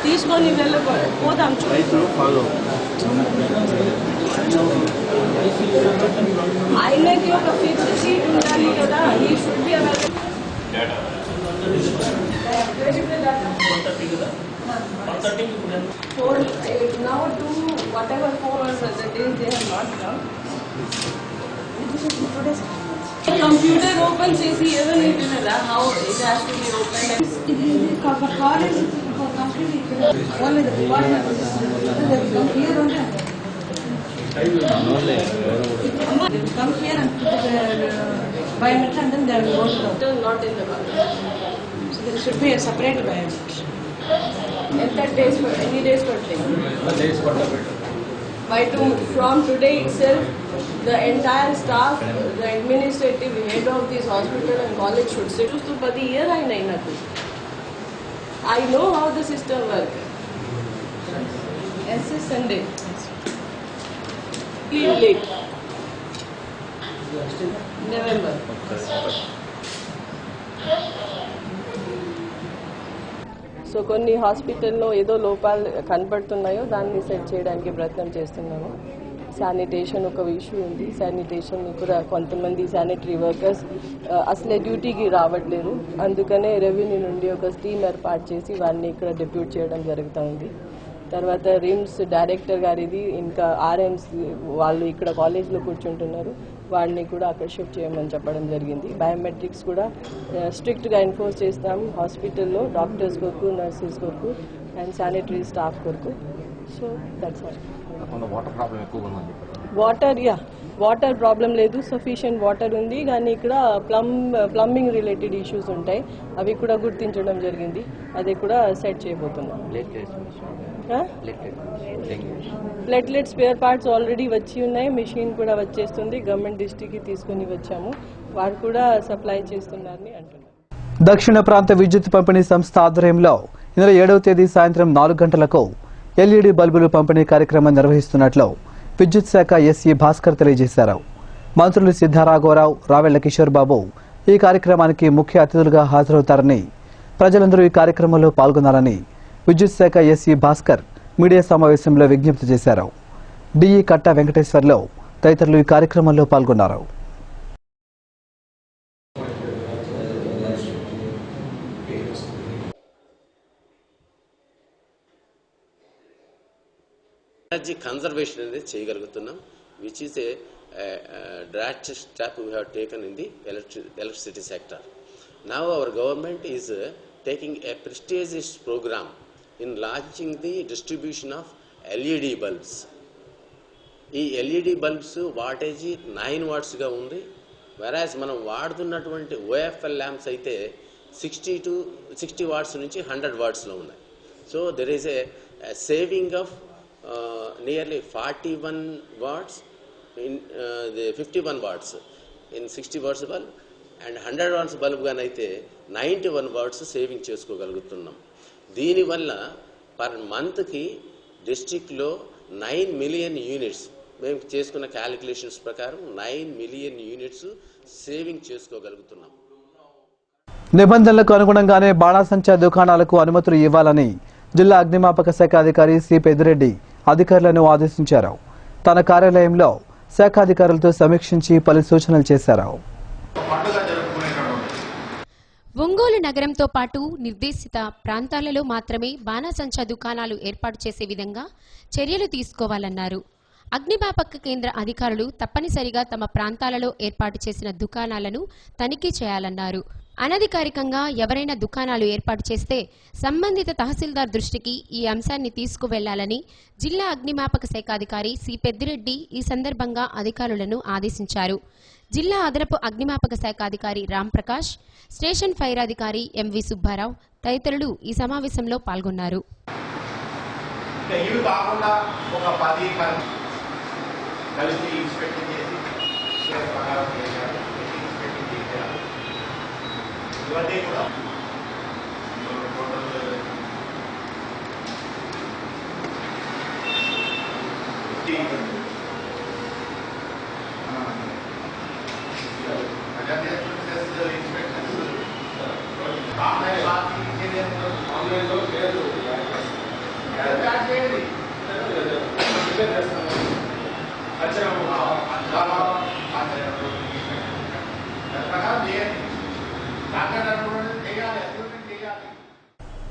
తీసుకొని వెళ్ళిపోదాం ఆయనకి ఒక ఫిక్స్డ్ సీట్ ఉండాలి కదా. ఈ should be available. Now do whatever 400 the days they have not done. Computer open చేసి ఏదో నీటినదా how it has to be opened. For college for completely only the department come here only. Come here and biometric and then they will go to not in the so there should be a separate biometric. Any days per day. From today itself, the entire staff, the administrative head of this hospital and college should sit to 10 years I know how the system works. Yes, Sunday. Late. November. So కొన్ని హాస్పిటల్లో ఏదో లోపాలు కనపడుతున్నాయో దాన్ని set చేయడానికి ప్రయత్నం చేస్తున్నాము. Sanitation ఒక issue ఉంది. శానిటేషన్ కూడా కొంతమంది శానిటరీ వర్కర్స్ అసలే డ్యూటీకి రావట్లేదు. అందుకనే రెవెన్యూ నుండి ఒక టీమ్ ఏర్పాటు చేసి వారిని ఇక్కడ డెప్యూట్ చేయడం జరుగుతూ ఉంది. తర్వాత రిమ్స్ డైరెక్టర్ గారిది ఇంకా ఆర్ఎంస్ వాళ్ళు ఇక్కడ కాలేజ్లో కూర్చుంటున్నారు. వాళ్ళని కూడా అక్కడ షిఫ్ట్ చేయమని చెప్పడం జరిగింది. బయోమెట్రిక్స్ కూడా స్ట్రిక్ట్గా ఎన్ఫోర్స్ చేస్తాం హాస్పిటల్లో డాక్టర్స్ కొరకు, నర్సెస్ కొరకు అండ్ శానిటరీ స్టాఫ్ కొరకు. So that's all. Water problem లేదు. సఫిషియెంట్ వాటర్ ఉంది. కానీ ఇక్కడ ప్లంబింగ్ రిలేటెడ్ ఇష్యూస్ ఉంటాయి. అవి కూడా గుర్తించడం జరిగింది. అది కూడా సెట్ చేయబోతున్నాం. ప్లేట్లెట్ స్పేర్ పార్ట్స్ ఆల్రెడీ వచ్చి ఉన్నాయి. మెషిన్ కూడా వచ్చేస్తుంది. గవర్నమెంట్ డిస్ట్రిక్ట్కి తీసుకుని వచ్చాము. వారు కూడా సప్లై చేస్తున్నారని అంటున్నారు. దక్షిణ ప్రాంత విద్యుత్ పంపిణీ సంస్థ ఆధ్వర్యంలో ఈ నెల 7వ తేదీ సాయంత్రం 4 గంటలకు ఎల్ఈడి బల్బులు పంపిణీ కార్యక్రమం నిర్వహిస్తున్నట్లు విద్యుత్ శాఖ ఎస్ఈ భాస్కర్ తెలియజేశారు. మంత్రులు సిద్ధారాఘవరావు, రావెళ్ల కిషోర్ బాబు ఈ కార్యక్రమానికి ముఖ్య అతిథులుగా హాజరవుతారని, ప్రజలందరూ ఈ కార్యక్రమంలో పాల్గొనాలని విద్యుత్ శాఖ ఎస్ఈ భాస్కర్ మీడియా సమావేశంలో విజ్ఞప్తి చేశారు. డిఈ కట్టా వెంకటేశ్వర్లు తదితరులు ఈ కార్యక్రమంలో పాల్గొన్నారు. ఎనర్జీ కన్జర్వేషన్ అనేది చేయగలుగుతున్నాం, which is a drastic step we have taken in the electricity sector. Now our government is taking a prestigious program in launching the distribution of LED bulbs. ఈ LED బల్బ్స్ వాటేజీ 9 వాట్స్గా ఉంది. వెరాజ్ మనం వాడుతున్నటువంటి OFL lamps అయితే 60 watts నుంచి 100 వాట్స్లో ఉన్నాయి. So there is a saving of nearly 41 watts in the 51 watts in 60 watts bulb and 100 watts bulb గానైతే 91 watts saving చేసుకోగలుగుతున్నాం. దీనివల్ల పర్ మంత్కి డిస్ట్రిక్ట్లో 9 మిలియన్ యూనిట్స్, మేము చేసుకున్న క్యాలిక్యులేషన్స్ ప్రకారం 9 మిలియన్ యూనిట్స్ సేవింగ్ చేసుకోగలుగుతున్నాం. నిబంధనలకు అనుగుణంగానే బాణాసంచా దుకాణాలకు అనుమతులు ఇవ్వాలని జిల్లా అగ్నిమాపక శాఖ అధికారి సి పెద్దిరెడ్డి అధికారులను ఆదేశించారు. తన కార్యాలయంలో శాఖాధికారులతో సమీక్షించి పలు సూచనలు చేశారు. ఒంగోలు నగరంతో పాటు నిర్దేశిత ప్రాంతాలలో మాత్రమే బాణాసంచా దుకాణాలు ఏర్పాటు చేసే విధంగా చర్యలు తీసుకోవాలన్నారు. అగ్నిమాపక కేంద్ర అధికారులు తప్పనిసరిగా తమ ప్రాంతాలలో ఏర్పాటు చేసిన దుకాణాలను తనిఖీ చేయాలన్నారు. అనధికారికంగా ఎవరైనా దుకాణాలు ఏర్పాటు చేస్తే సంబంధిత తహసీల్దార్ దృష్టికి ఈ అంశాన్ని తీసుకువెళ్లాలని జిల్లా అగ్నిమాపక శాఖ అధికారి సి పెద్దిరెడ్డి ఈ సందర్భంగా అధికారులను ఆదేశించారు. జిల్లా అదనపు అగ్నిమాపక శాఖ అధికారి రాంప్రకాష్, స్టేషన్ ఫైర్ అధికారి ఎంవి సుబ్బారావు తదితరులు ఈ సమావేశంలో పాల్గొన్నారు.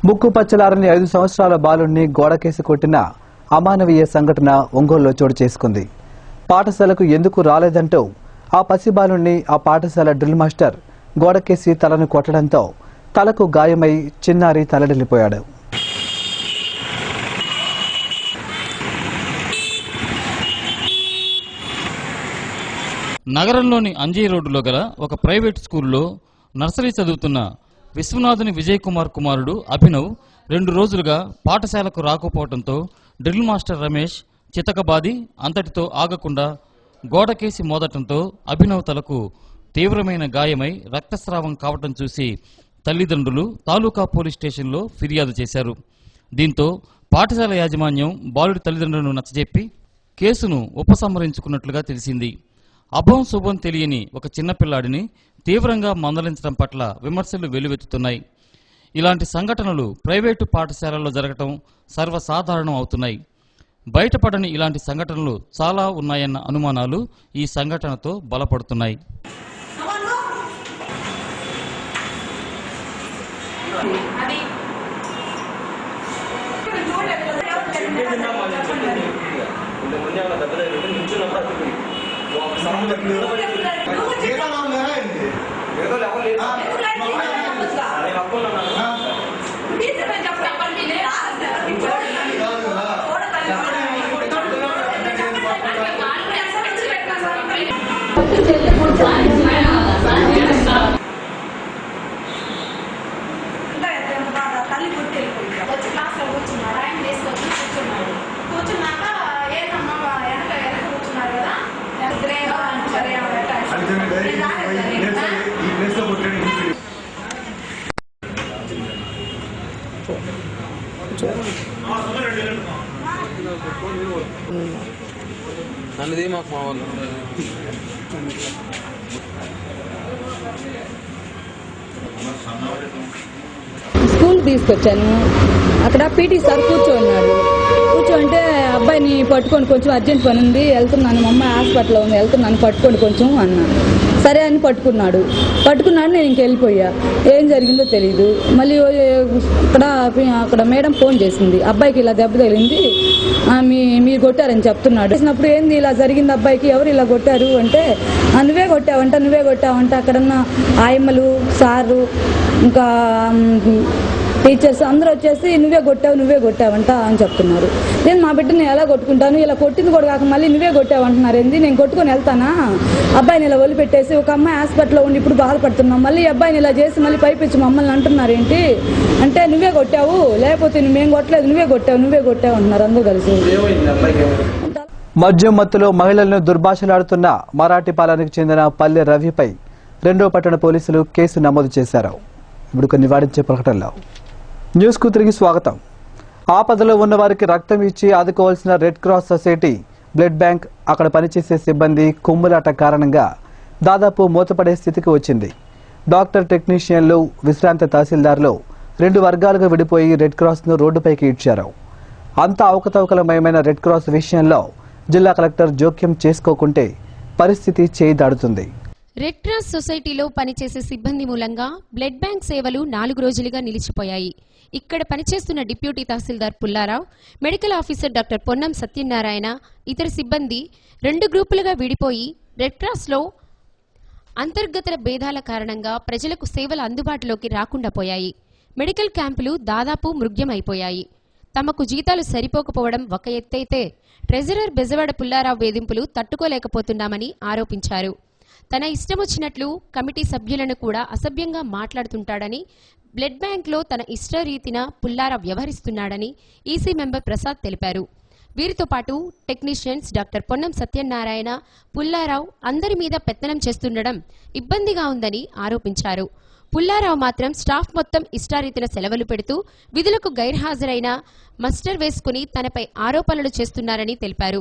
ముక్కు పచ్చలారని 5 సంవత్సరాల బాలుడిని గోడకేసి కొట్టిన అమానవీయ సంఘటన ఒంగోలులో చోటు చేసుకుంది. పాఠశాలకు ఎందుకు రాలేదంటూ ఆ పసిబాలుడిని ఆ పాఠశాల డ్రిల్ మాస్టర్ గోడకేసి తలను కొట్టడంతో తలకు గాయమై చిన్నారి తలడిల్లిపోయాడు. నగరంలోని అంజీ రోడ్డులో గల ఒక ప్రైవేట్ స్కూల్లో నర్సరీ చదువుతున్న విశ్వనాథుని విజయ్ కుమార్ కుమారుడు అభినవ్ 2 రోజులుగా పాఠశాలకు రాకపోవడంతో డ్రిల్ మాస్టర్ రమేష్ చితకబాది అంతటితో ఆగకుండా గోడకేసి మోదటంతో అభినవ్ తలకు తీవ్రమైన గాయమై రక్తస్రావం కావటం చూసి తల్లిదండ్రులు తాలూకా పోలీస్ స్టేషన్లో ఫిర్యాదు చేశారు. దీంతో పాఠశాల యాజమాన్యం బాలుడి తల్లిదండ్రులను నచ్చజెప్పి కేసును ఉపసంహరించుకున్నట్లుగా తెలిసింది. అభం శుభం తెలియని ఒక చిన్నపిల్లాడిని తీవ్రంగా మందలించడం పట్ల విమర్శలు వెల్లువెత్తుతున్నాయి. ఇలాంటి సంఘటనలు ప్రైవేటు పాఠశాలల్లో జరగటం సర్వసాధారణం అవుతున్నాయి. బయటపడని ఇలాంటి సంఘటనలు చాలా ఉన్నాయన్న అనుమానాలు ఈ సంఘటనతో బలపడుతున్నాయి. స్కూల్ తీసుకొచ్చాను. అక్కడ పీటీ సార్ కూర్చోంటే అబ్బాయిని పట్టుకొని కొంచెం అర్జెంట్ పని ఉంది వెళ్తున్నాను, మా అమ్మాయి హాస్పిటల్లో ఉంది వెళ్తున్నాను పట్టుకోండి కొంచెం అన్నా. సరే అని పట్టుకున్నాడు. నేను ఇంకెళ్ళిపోయా. ఏం జరిగిందో తెలియదు. మళ్ళీ అక్కడ మేడం ఫోన్ చేసింది, అబ్బాయికి ఇలా దెబ్బ తగిలింది మీరు కొట్టారని చెప్తున్నాడు. చేసినప్పుడు ఏంది ఇలా జరిగింది అబ్బాయికి, ఎవరు ఇలా కొట్టారు అంటే నువ్వే కొట్టావంట అక్కడన్న ఆయమ్మలు సారు ఇంకా టీచర్స్ అందరూ వచ్చేసి నువ్వే కొట్టావంట అని చెప్తున్నారు. నేను మా బిడ్డని ఎలా కొట్టుకుంటాను, ఇలా కొట్టింది కూడా కాక మళ్ళీ నువ్వే కొట్టావంటున్నారు ఏంది, నేను కొట్టుకొని వెళ్తానా, అబ్బాయిని ఇలా వదిలిపెట్టేసి ఒక అమ్మాయి హాస్పిటల్లో ఉండి ఇప్పుడు బాధపడుతున్నాం, మళ్ళీ అబ్బాయిని ఇలా చేసి మళ్ళీ పైపించి మమ్మల్ని అంటున్నారు ఏంటి అంటే నువ్వే కొట్టావు, లేకపోతే మేము కొట్టలేదు నువ్వే కొట్టావు అంటున్నారు అందరూ కలిసి. మద్యం మత్తులో మహిళలను దుర్భాషలాడుతున్న మరాఠీపాలెంకు చెందిన పల్లె రవిపై 2వ పట్టణ పోలీసులు కేసు నమోదు చేశారు. ఇప్పుడు కొన్ని వాడించే ప్రకటనలో న్యూస్ కు తిరిగి స్వాగతం. ఆపదలో ఉన్న వారికి రక్తం ఇచ్చి ఆదుకోవాల్సిన red cross society blood bank అక్కడ పనిచేసే సిబ్బంది కుమ్ములాట కారణంగా దాదాపు మూతపడే స్థితికి వచ్చింది. డాక్టర్, టెక్నీషియన్లు, విశ్రాంత తహసీల్దార్లు 2 వర్గాలుగా విడిపోయి రెడ్ క్రాస్ ను రోడ్డుపైకి ఇడ్చారు. అంతా అవకతవకలమయమైన రెడ్ క్రాస్ విషయంలో జిల్లా కలెక్టర్ జోక్యం చేసుకోకుంటే పరిస్థితి చేయి దాడుతుంది. రెడ్ క్రాస్ సొసైటీలో పనిచేసే సిబ్బంది మూలంగా బ్లడ్ బ్యాంక్ సేవలు 4 రోజులుగా నిలిచిపోయాయి. ఇక్కడ పనిచేస్తున్న deputy tahsildar Pullarao, medical officer doctor Ponnam Satyanarayana, ఇతర సిబ్బంది 2 గ్రూపులుగా విడిపోయి రెడ్ క్రాస్లో అంతర్గత భేదాల కారణంగా ప్రజలకు సేవలు అందుబాటులోకి రాకుండా పోయాయి. మెడికల్ క్యాంపులు దాదాపు మృగ్యమైపోయాయి. తమకు జీతాలు సరిపోకపోవడం ఒక ఎత్తైతే ట్రెజరర్ బెజవాడ పుల్లారావు వేధింపులు తట్టుకోలేకపోతున్నామని ఆరోపించారు. తన ఇష్టమొచ్చినట్లు కమిటీ సభ్యులను కూడా అసభ్యంగా మాట్లాడుతుంటాడని, బ్లడ్ బ్యాంక్లో తన ఇష్టరీతిన పుల్లారావు వ్యవహరిస్తున్నాడని ఈసీ మెంబర్ ప్రసాద్ తెలిపారు. వీరితో పాటు టెక్నీషియన్స్ డాక్టర్ పొన్నం సత్యనారాయణ, పుల్లారావు అందరి మీద పెత్తనం చేస్తుండడం ఇబ్బందిగా ఉందని ఆరోపించారు. పుల్లారావు మాత్రం స్టాఫ్ మొత్తం ఇష్టారీతిన సెలవులు పెడుతూ విధులకు గైర్హాజరైన మస్టర్ వేసుకుని తనపై ఆరోపణలు చేస్తున్నారని తెలిపారు.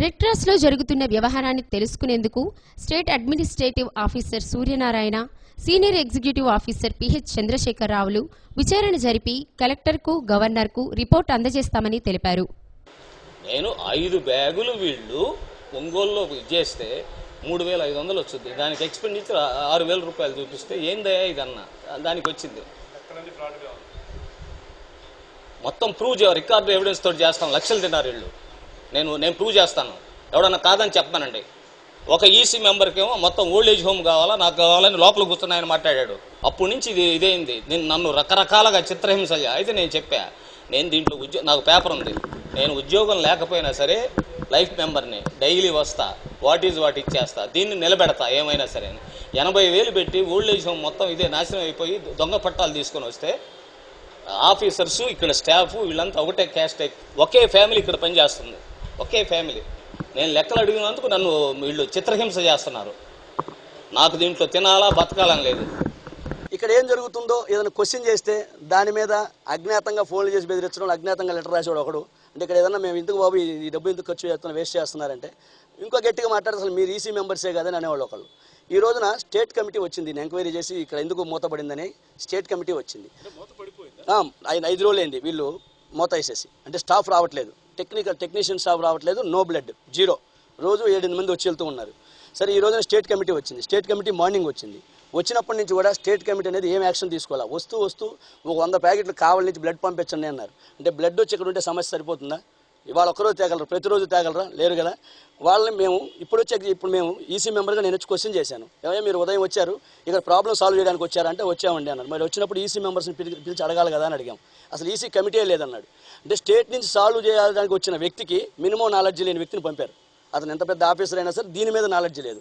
రెడ్ క్రాస్ లో జరుగుతున్న వ్యవహారాన్ని తెలుసుకునేందుకు state administrative officer Suryanarayana, senior executive officer PH చంద్రశేఖరరావులు విచారణ జరిపి కలెక్టర్కు, గవర్నర్కు రిపోర్ట్ అందజేస్తామని తెలిపారు. నేను 5 బ్యాగులు వీళ్ళు ఒంగోలులో చేస్తే 3,500 వచ్చింది. దానికి ఎక్స్పెండిచర్ 6,000 రూపాయలు చూపిస్తే ఏందయ్యా ఇదన్నా దానికి వచ్చింది. మొత్తం ప్రూవ్ రికార్డు ఎవిడెన్స్ తోటి చేస్తాం. లక్షలు తిన్నారు వీళ్ళు. నేను ప్రూవ్ చేస్తాను. ఎవడన్నా కాదని చెప్పానండి. ఒక ఈసీ మెంబర్కేమో మొత్తం ఓల్డేజ్ హోమ్ కావాలా, నాకు కావాలని లోపల కూర్చుని ఆయన మాట్లాడాడు. అప్పటి నుంచి ఇదేంది, నన్ను రకరకాలుగా చిత్రహింస. అయితే నేను చెప్పా, నేను దీంట్లో నాకు పేపర్ ఉంది, నేను ఉద్యోగం లేకపోయినా సరే లైఫ్ మెంబర్ని, డైలీ వస్తా, వాట్ ఇచ్చేస్తా, దీన్ని నిలబెడతా ఏమైనా సరే. 80,000 పెట్టి ఓల్డేజ్ హోమ్ మొత్తం ఇదే నాశనం అయిపోయి దొంగ పట్టాలు తీసుకొని వస్తే ఆఫీసర్స్, ఇక్కడ స్టాఫ్ వీళ్ళంతా ఒకటే క్యాస్ట్, ఒకే ఫ్యామిలీ ఇక్కడ పనిచేస్తుంది, ఒకే ఫ్యామిలీ. నేను లెక్కలు అడిగినందుకు నన్ను వీళ్ళు చిత్రహింస చేస్తున్నారు. నాకు దీంట్లో తినాలా బతకాలని లేదు. ఇక్కడ ఏం జరుగుతుందో ఏదైనా క్వశ్చన్ చేస్తే దాని మీద అజ్ఞాతంగా ఫోన్లు చేసి బెదిరించడం, అజ్ఞాతంగా లెటర్ రాసేవాడు ఒకడు. అంటే ఇక్కడ ఏదన్నా మేము ఇందుకు బాబు ఈ డబ్బు ఎందుకు ఖర్చు చేస్తున్నా, వేస్ట్ చేస్తున్నారంటే ఇంకో గట్టిగా మాట్లాడితే అసలు మీరు ఈసీ మెంబర్సే కదని అనేవాళ్ళు ఒకళ్ళు. ఈ రోజున స్టేట్ కమిటీ వచ్చింది, ఎంక్వైరీ చేసి ఇక్కడ ఎందుకు మూతపడిందని స్టేట్ కమిటీ వచ్చింది. ఆయన 5 రోజులు అయింది వీళ్ళు మూత వేసేసి. అంటే స్టాఫ్ రావట్లేదు, టెక్నీషియన్ స్టాఫ్ రావట్లేదు, నో బ్లడ్, 0. రోజు 7 మంది వచ్చి వెళ్తూ ఉన్నారు. సరే ఈ రోజున స్టేట్ కమిటీ వచ్చింది. స్టేట్ కమిటీ మార్నింగ్ వచ్చింది. వచ్చినప్పటి నుంచి కూడా స్టేట్ కమిటీ అనేది ఏం యాక్షన్ తీసుకోవాలా, వస్తూ ఒక 100 ప్యాకెట్లు కావాలి నుంచి బ్లడ్ పంపించండి అన్నారు. అంటే బ్లడ్ వచ్చి ఇక్కడ ఉంటే సమస్య సరిపోతుందా? ఇవాళ ఒక్కరోజు తేగలరా, ప్రతిరోజు తేగలరా? లేరు కదా. వాళ్ళని మేము ఇప్పుడు మేము ఈసీ మెంబర్గా నేను వచ్చి క్వశ్చన్ చేశాను, ఏమయ్యా మీరు ఉదయం వచ్చారు, ఇక్కడ ప్రాబ్లం సాల్వ్ చేయడానికి వచ్చారంటే వచ్చామండి అన్నారు. మరి వచ్చినప్పుడు ఈసీ మెంబర్స్ని పిలిచి అడగాలి కదా అని అడిగాం. అసలు ఈసీ కమిటీ లేదన్నాడు. అంటే స్టేట్ నుంచి సాల్వ్ చేయడానికి వచ్చిన వ్యక్తికి మినిమం నాలెడ్జ్ లేని వ్యక్తిని పంపారు. అతను ఎంత పెద్ద ఆఫీసర్ అయినా సరే దీని మీద నాలెడ్జ్ లేదు.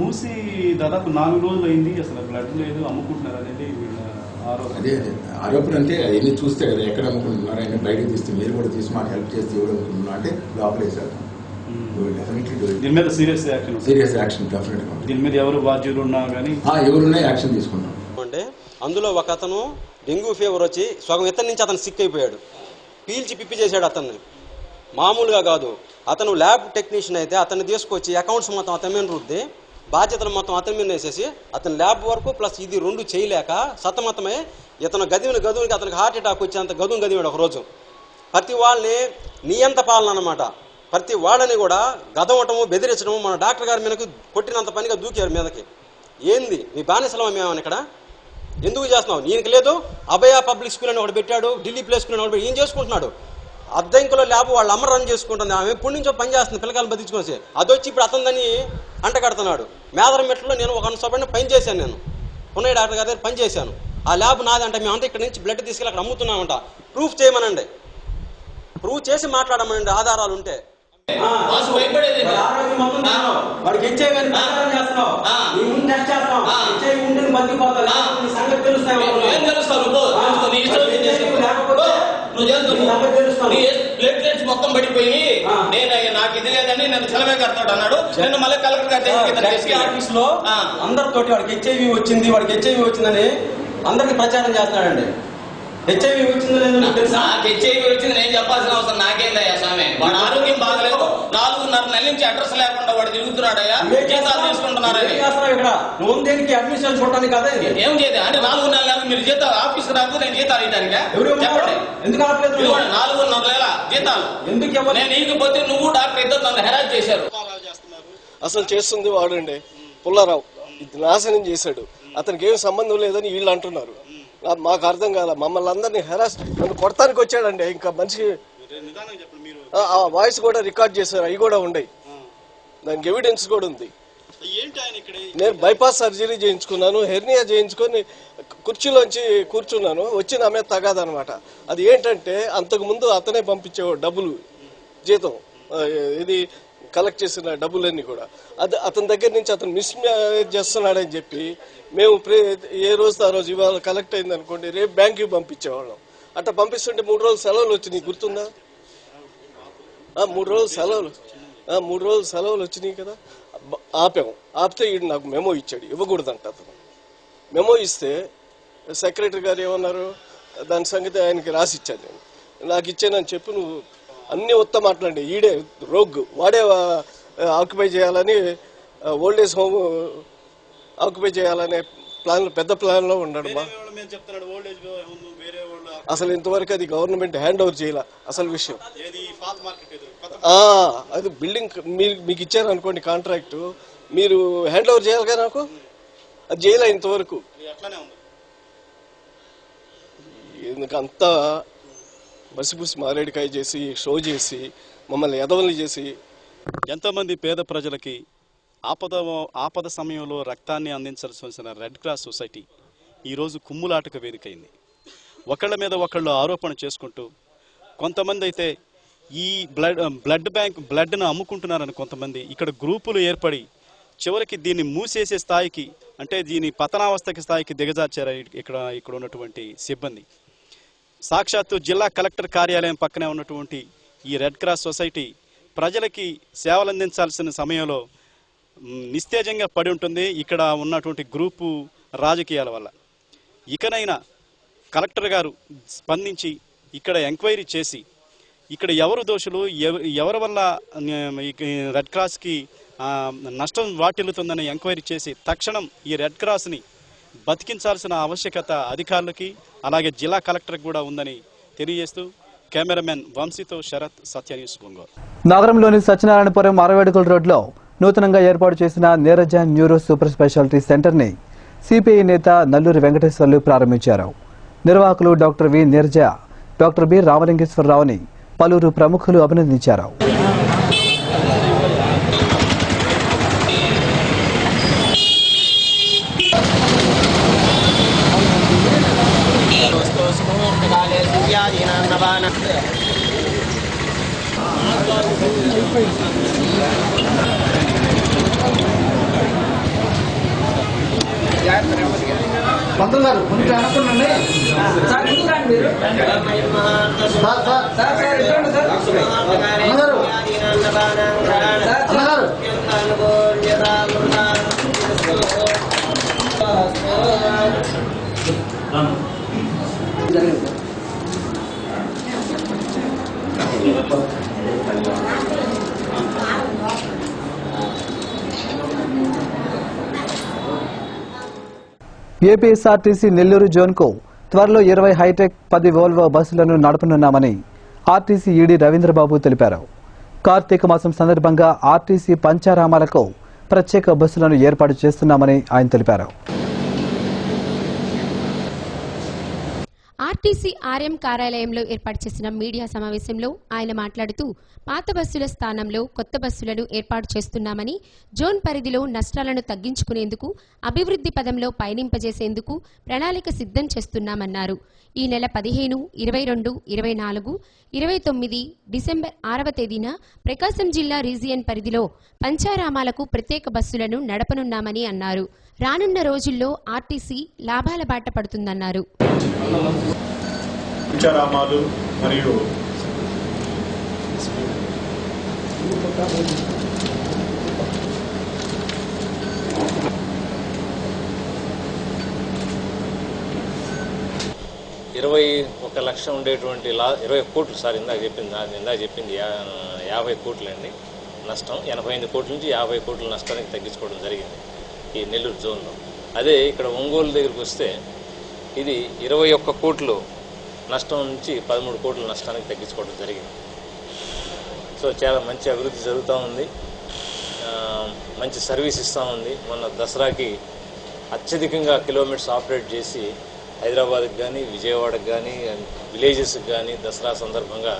మూసి దాదాపు 4 రోజులు అయింది, అసలు బ్లడ్ లేదు, అమ్ముకుంటున్నారు అనేది అదే ఆరోపణ. అంటే అవన్నీ చూస్తే కదా ఎక్కడ అమ్ముకుంటున్నారు, ఆయన బయటకు తీస్తే మీరు కూడా తీసి మాకు హెల్ప్ చేస్తే ఎవరు అమ్ముకుంటున్నారు అంటే లోపలేసారు. దీని మీద సీరియస్ యాక్షన్ డెఫినెట్గా. దీని మీద ఎవరు బాధ్యులు ఉన్నా కానీ ఎవరున్నా యాక్షన్ తీసుకుంటాం. అంటే అందులో ఒక అతను డెంగ్యూ ఫీవర్ వచ్చి సగం ఇతని నుంచి అతను సిక్ అయిపోయాడు, పీల్చి పిప్పి చేశాడు అతన్ని. మామూలుగా కాదు, అతను ల్యాబ్ టెక్నీషియన్ అయితే అతన్ని తీసుకొచ్చి అకౌంట్స్ మొత్తం అతని మీద రుద్ది బాధ్యతలు మొత్తం అతని మీద వేసేసి అతను ల్యాబ్ వరకు ప్లస్ ఇది 2 చేయలేక సతమతమే ఇతను గదువునికి అతనికి హార్ట్ అటాక్ వచ్చేంత గదివాడు ఒకరోజు. ప్రతి వాళ్ళని నియంత పాలన అనమాట. ప్రతి వాళ్ళని కూడా గదవటము, బెదిరించడము, మన డాక్టర్ గారి మీదకి కొట్టినంత పనిగా దూకారు మీదకి. ఏంది మీ బానిసలమా మేము ఇక్కడ? ఎందుకు చేస్తున్నావు? ఈయనకి లేదు. అభయ పబ్లిక్ స్కూల్ అని ఒకటి పెట్టాడు, ఢిల్లీ ప్లే స్కూల్ అని ఒకటి, ఏం చేసుకుంటున్నాడు? అద్దెంకులో ల్యాబ్ వాళ్ళ అమ్మ రన్ చేసుకుంటుంది, ఆమె ఎప్పటి నుంచో పని చేస్తుంది పిల్లకాయలు బతికించుకొచ్చి. అది వచ్చి ఇప్పుడు అతనిదని అంటగడుతున్నాడు. మేదరం మెట్లో నేను ఒక సభని పని చేశాను, నేను పున్నయ్య డాక్టర్ గారి దగ్గర పని చేశాను. ఆ ల్యాబ్ నాది అంటే మేమంతా ఇక్కడ నుంచి బ్లడ్ తీసుకెళ్ళి అక్కడ అమ్ముతున్నామంట. ప్రూఫ్ చేయమనండి, ప్రూఫ్ చేసి మాట్లాడమనండి ఆధారాలు ఉంటే. ప్లేట్లెట్స్ మొత్తం పడిపోయి నేను నాకు ఇది లేదని నన్ను సెలవే కడతాడు అన్నాడు. నేను మళ్ళీ కలెక్టర్ గారి ఆఫీస్ లో అందరితోటి వాడికి హెచ్ఐవి వచ్చిందని అందరికి ప్రచారం చేస్తున్నాడండి. హెచ్ఐవి వచ్చింది లేదు, నాకు హెచ్ఐవి వచ్చింది నేను చెప్పాల్సిన అవసరం నాకేందయ్యా స్వామి? వాడు ఆరోగ్యం బాగలేదు, 4.5 నెలల నుంచి అడ్రస్ లేకుండా వాడు తిరుగుతున్నాడయ్యా, జీతాలు తీసుకుంటున్నారని. ఇక్కడ నువ్వు దేనికి అడ్మిషన్ చూడటానికి కదా ఏం చేయదు అంటే 4 నెలలు మీరు జీతాలు ఆఫీస్ రాదు, నేను జీతాలు ఇవ్వడానికా? చెప్పండి ఎందుకు 4.5 నెలల జీతాలు ఎందుకు? నేను ఇకపోతే నువ్వు డాక్టర్ ఇద్దరు నన్ను హెరాస్ చేశారు. అసలు చేస్తుంది వాడండి పుల్లారావు, నాశనం చేశాడు. అతనికి ఏం సంబంధం లేదని వీళ్ళు అంటున్నారు. మాకు అర్థం కాల. మమ్మల్ని అందరినీ నన్ను కొడతానికి వచ్చాడండి. ఇంకా మనిషి వాయిస్ కూడా రికార్డ్ చేశారు, అవి కూడా ఉన్నాయి, దానికి ఎవిడెన్స్ కూడా ఉంది. నేను బైపాస్ సర్జరీ చేయించుకున్నాను, హెర్నియా చేయించుకొని కుర్చీలోంచి కూర్చున్నాను, వచ్చి నా మీద తగాదనమాట. అది ఏంటంటే అంతకుముందు అతనే పంపించేవాడు డబ్బులు, జీతం ఇది కలెక్ట్ చేసిన డబ్బులన్నీ కూడా. అతని దగ్గర నుంచి అతను మిస్మ్యారేజ్ చేస్తున్నాడని చెప్పి మేము ఏ రోజు ఆ రోజు ఇవాళ కలెక్ట్ అయింది అనుకోండి, రేపు బ్యాంకుకి పంపించేవాళ్ళం. అట్లా పంపిస్తుంటే 3 రోజులు సెలవులు వచ్చినాయి, గుర్తుందా? 3 రోజులు సెలవులు 3 రోజులు సెలవులు వచ్చినాయి కదా, ఆపాము. ఆపితే ఈడు నాకు మెమో ఇచ్చాడు, ఇవ్వకూడదంట అతను. మెమో ఇస్తే సెక్రటరీ గారు ఏమన్నారు, దాని సంగతి ఆయనకి రాసి ఇచ్చాను నేను. నాకు ఇచ్చానని చెప్పి నువ్వు అన్నీ ఉత్త మాట్లాడి, ఈడే రోగ్, వాడే ఆక్యుపై చేయాలని, ఓల్డేజ్ హోమ్ ఆక్యుపై చేయాలనే పెద్ద ప్లాన్లో ఉన్నాడు. అసలు ఇంతవరకు అది గవర్నమెంట్ హ్యాండ్ ఓవర్ చేయాల. అసలు విషయం అది బిల్డింగ్ మీకు ఇచ్చారు అనుకోండి కాంట్రాక్టు, మీరు హ్యాండ్ ఓవర్ చేయాలిగా, నాకు అది చేయలే ఇంతవరకు. ఎందుకంతా బసిబుసి మారేడికాయ చేసి, షో చేసి, మమ్మల్ని ఎదవల్ని చేసి, ఎంతోమంది పేద ప్రజలకి ఆపద సమయంలో రక్తాన్ని అందించాల్సిన రెడ్ క్రాస్ సొసైటీ ఈరోజు కుమ్ములాటకు వేదికైంది. ఒకళ్ళ మీద ఒకళ్ళు ఆరోపణ చేసుకుంటూ, కొంతమంది అయితే ఈ బ్లడ్ను అమ్ముకుంటున్నారని కొంతమంది ఇక్కడ గ్రూపులు ఏర్పడి చివరికి దీన్ని మూసేసే స్థాయికి, అంటే దీని పతనావస్థకి స్థాయికి దిగజార్చారు ఇక్కడ ఉన్నటువంటి సిబ్బంది. సాక్షాత్తు జిల్లా కలెక్టర్ కార్యాలయం పక్కనే ఉన్నటువంటి ఈ రెడ్ క్రాస్ సొసైటీ ప్రజలకి సేవలు అందించాల్సిన సమయంలో నిస్తేజంగా పడి ఉంటుంది ఇక్కడ ఉన్నటువంటి గ్రూపు రాజకీయాల వల్ల. ఇకనైనా కలెక్టర్ గారు స్పందించి ఇక్కడ ఎంక్వైరీ చేసి, ఇక్కడ ఎవరు దోషులు, ఎవరి వల్ల రెడ్ క్రాస్కి నష్టం వాటిల్లుతుందని ఎంక్వైరీ చేసి తక్షణం ఈ రెడ్ క్రాస్ని బతికించాల్సిన ఆవశ్యకత అధికారులకి అలాగే జిల్లా కలెక్టర్కి కూడా ఉందని తెలియజేస్తూ కెమెరామెన్ వంశీతో శరత్, సత్య న్యూస్ ఒంగోలు. నగరంలోని సత్యనారాయణపురం 60 అడుగుల రోడ్లో నూతనంగా ఏర్పాటు చేసిన నీరజన్ న్యూరో సూపర్ స్పెషాలిటీ సెంటర్ని సిపిఐ నేత నల్లూరి వెంకటేశ్వర్లు ప్రారంభించారు. నిర్వాహకులు doctor V Neeraja, doctor B రామలింగేశ్వరరావుని పలువురు ప్రముఖులు అభినందించారు. పంతులు గారు కొంచెం అనుకున్నాండి సార్, అన్నగారు ఏపీఎస్ఆర్టీసీ నెల్లూరు జోన్కు త్వరలో 20 హైటెక్ 10 వోల్వో బస్సులను నడపనున్నామని ఆర్టీసీ ఈడీ రవీంద్రబాబు తెలిపారు. కార్తీక మాసం సందర్భంగా ఆర్టీసీ పంచారామాలకు ప్రత్యేక బస్సులను ఏర్పాటు చేస్తున్నామని ఆయన తెలిపారు. ఆర్టీసీ ఆర్ఎం కార్యాలయంలో ఏర్పాటు చేసిన మీడియా సమావేశంలో ఆయన మాట్లాడుతూ పాత బస్సుల స్థానంలో కొత్త బస్సులను ఏర్పాటు చేస్తున్నామని, జోన్ పరిధిలో నష్టాలను తగ్గించుకునేందుకు అభివృద్ధి పదంలో పయనింపజేసేందుకు ప్రణాళిక సిద్ధం చేస్తున్నామన్నారు. ఈ నెల 15, 22, 24, 29 డిసెంబర్ 6వ తేదీన ప్రకాశం జిల్లా రీజియన్ పరిధిలో పంచారామాలకు ప్రత్యేక బస్సులను నడపనున్నామని అన్నారు. రానున్న రోజుల్లో ఆర్టీసీ లాభాల బాట పడుతుందన్నారు. పంచారామాలు మరియు 21 లక్షలు ఉండేటువంటి 20 కోట్లు సార్ ఇందాక చెప్పింది 50 కోట్లండి నష్టం. 85 కోట్ల నుంచి 50 కోట్ల నష్టానికి తగ్గించుకోవడం జరిగింది ఈ నెల్లూరు జోన్లో. అదే ఇక్కడ ఒంగోలు దగ్గరికి వస్తే ఇది 21 కోట్లు నష్టం నుంచి 13 కోట్ల నష్టానికి తగ్గించుకోవడం జరిగింది. సో చాలా మంచి అభివృద్ధి జరుగుతూ ఉంది, మంచి సర్వీస్ ఇస్తూ ఉంది. మొన్న దసరాకి అత్యధికంగా కిలోమీటర్స్ ఆపరేట్ చేసి హైదరాబాద్కి కానీ విజయవాడకి కానీ విలేజెస్కి కానీ దసరా సందర్భంగా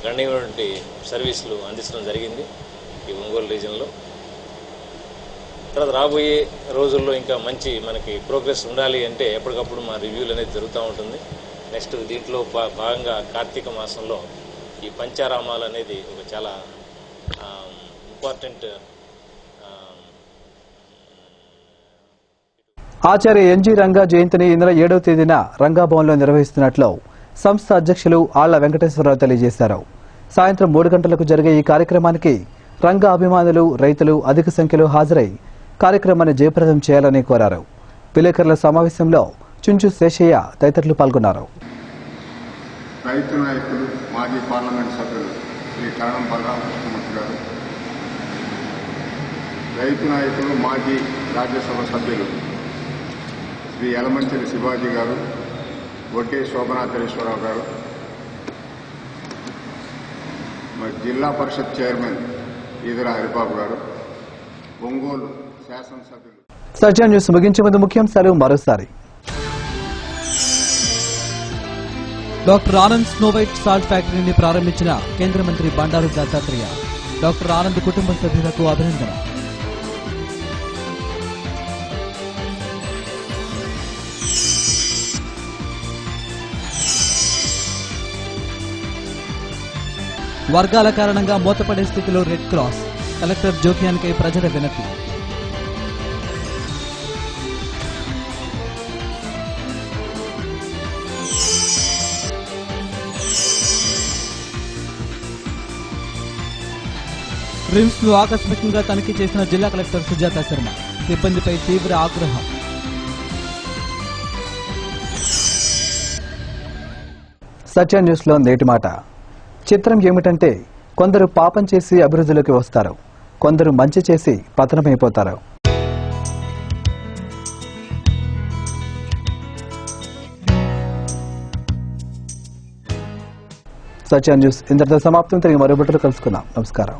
గణనీయమైనటువంటి సర్వీసులు అందించడం జరిగింది ఈ ఒంగోలు రీజన్లో. తర్వాత రాబోయే రోజుల్లో ఇంకా మంచి మనకి ప్రోగ్రెస్ ఉండాలి అంటే ఎప్పటికప్పుడు మా రివ్యూలు అనేది జరుగుతూ ఉంటుంది. నెక్స్ట్ దీంట్లో భాగంగా కార్తీక మాసంలో ఈ పంచారామాలు అనేది ఒక చాలా ఇంపార్టెంట్. ఆచార్య ఎన్జీ రంగా జయంతిని ఈ నెల 7వ తేదీన రంగాభవన్లో నిర్వహిస్తున్నట్లు సంస్థ అధ్యక్షులు ఆళ్ల వెంకటేశ్వరరావు తెలియజేశారు. సాయంత్రం 3 గంటలకు జరిగే ఈ కార్యక్రమానికి రంగ అభిమానులు, రైతులు అధిక సంఖ్యలో హాజరై కార్యక్రమాన్ని జయప్రదం చేయాలని కోరారు. విలేకరుల సమావేశంలో చుంచు శేషయ్య తదితరులు పాల్గొన్నారు. రైతు నాయకులు, మాజీ పార్లమెంట్ సభ్యులు శ్రీ కరణం బలరామకృష్ణమూర్తి గారు, రైతు నాయకులు, మాజీ రాజ్యసభ సభ్యులు శ్రీ యలమంచిలి శివాజీ గారు, వడ్డే శోభనాథరేశ్వరరావు గారు, జిల్లా పరిషత్ చైర్మన్ ఈదర హరిబాబు గారు, ఒంగోలు శాసనసభ్యులు. సత్య న్యూస్ ముగించే ముందు ముఖ్యాంశాలు మరోసారి. డాక్టర్ ఆనంద్ స్నోవైట్ సాల్ట్ ఫ్యాక్టరీని ప్రారంభించిన కేంద్ర మంత్రి బండారు దత్తాత్రేయ. డాక్టర్ ఆనంద్ కుటుంబ సభ్యులకు అభినందన. వర్గాల కారణంగా మూతపడే స్థితిలో రెడ్ క్రాస్. కలెక్టర్ జోక్యానికై ప్రజల వినతి. రిమ్స్ ను ఆకస్మికంగా తనిఖీ చేసిన జిల్లా కలెక్టర్ సుజాత శర్మ. సిబ్బందిపై తీవ్ర ఆగ్రహం. సత్య న్యూస్ లో నేటి మాట. చిత్రం ఏమిటంటే కొందరు పాపం చేసి అభివృద్ధిలోకి వస్తారు, కొందరు మంచి చేసి పతనమైపోతారు. సత్య న్యూస్ ఇంతటితో సమాప్తం. తిరిగి మరో బుట్టలో కలుసుకుందాం. నమస్కారం.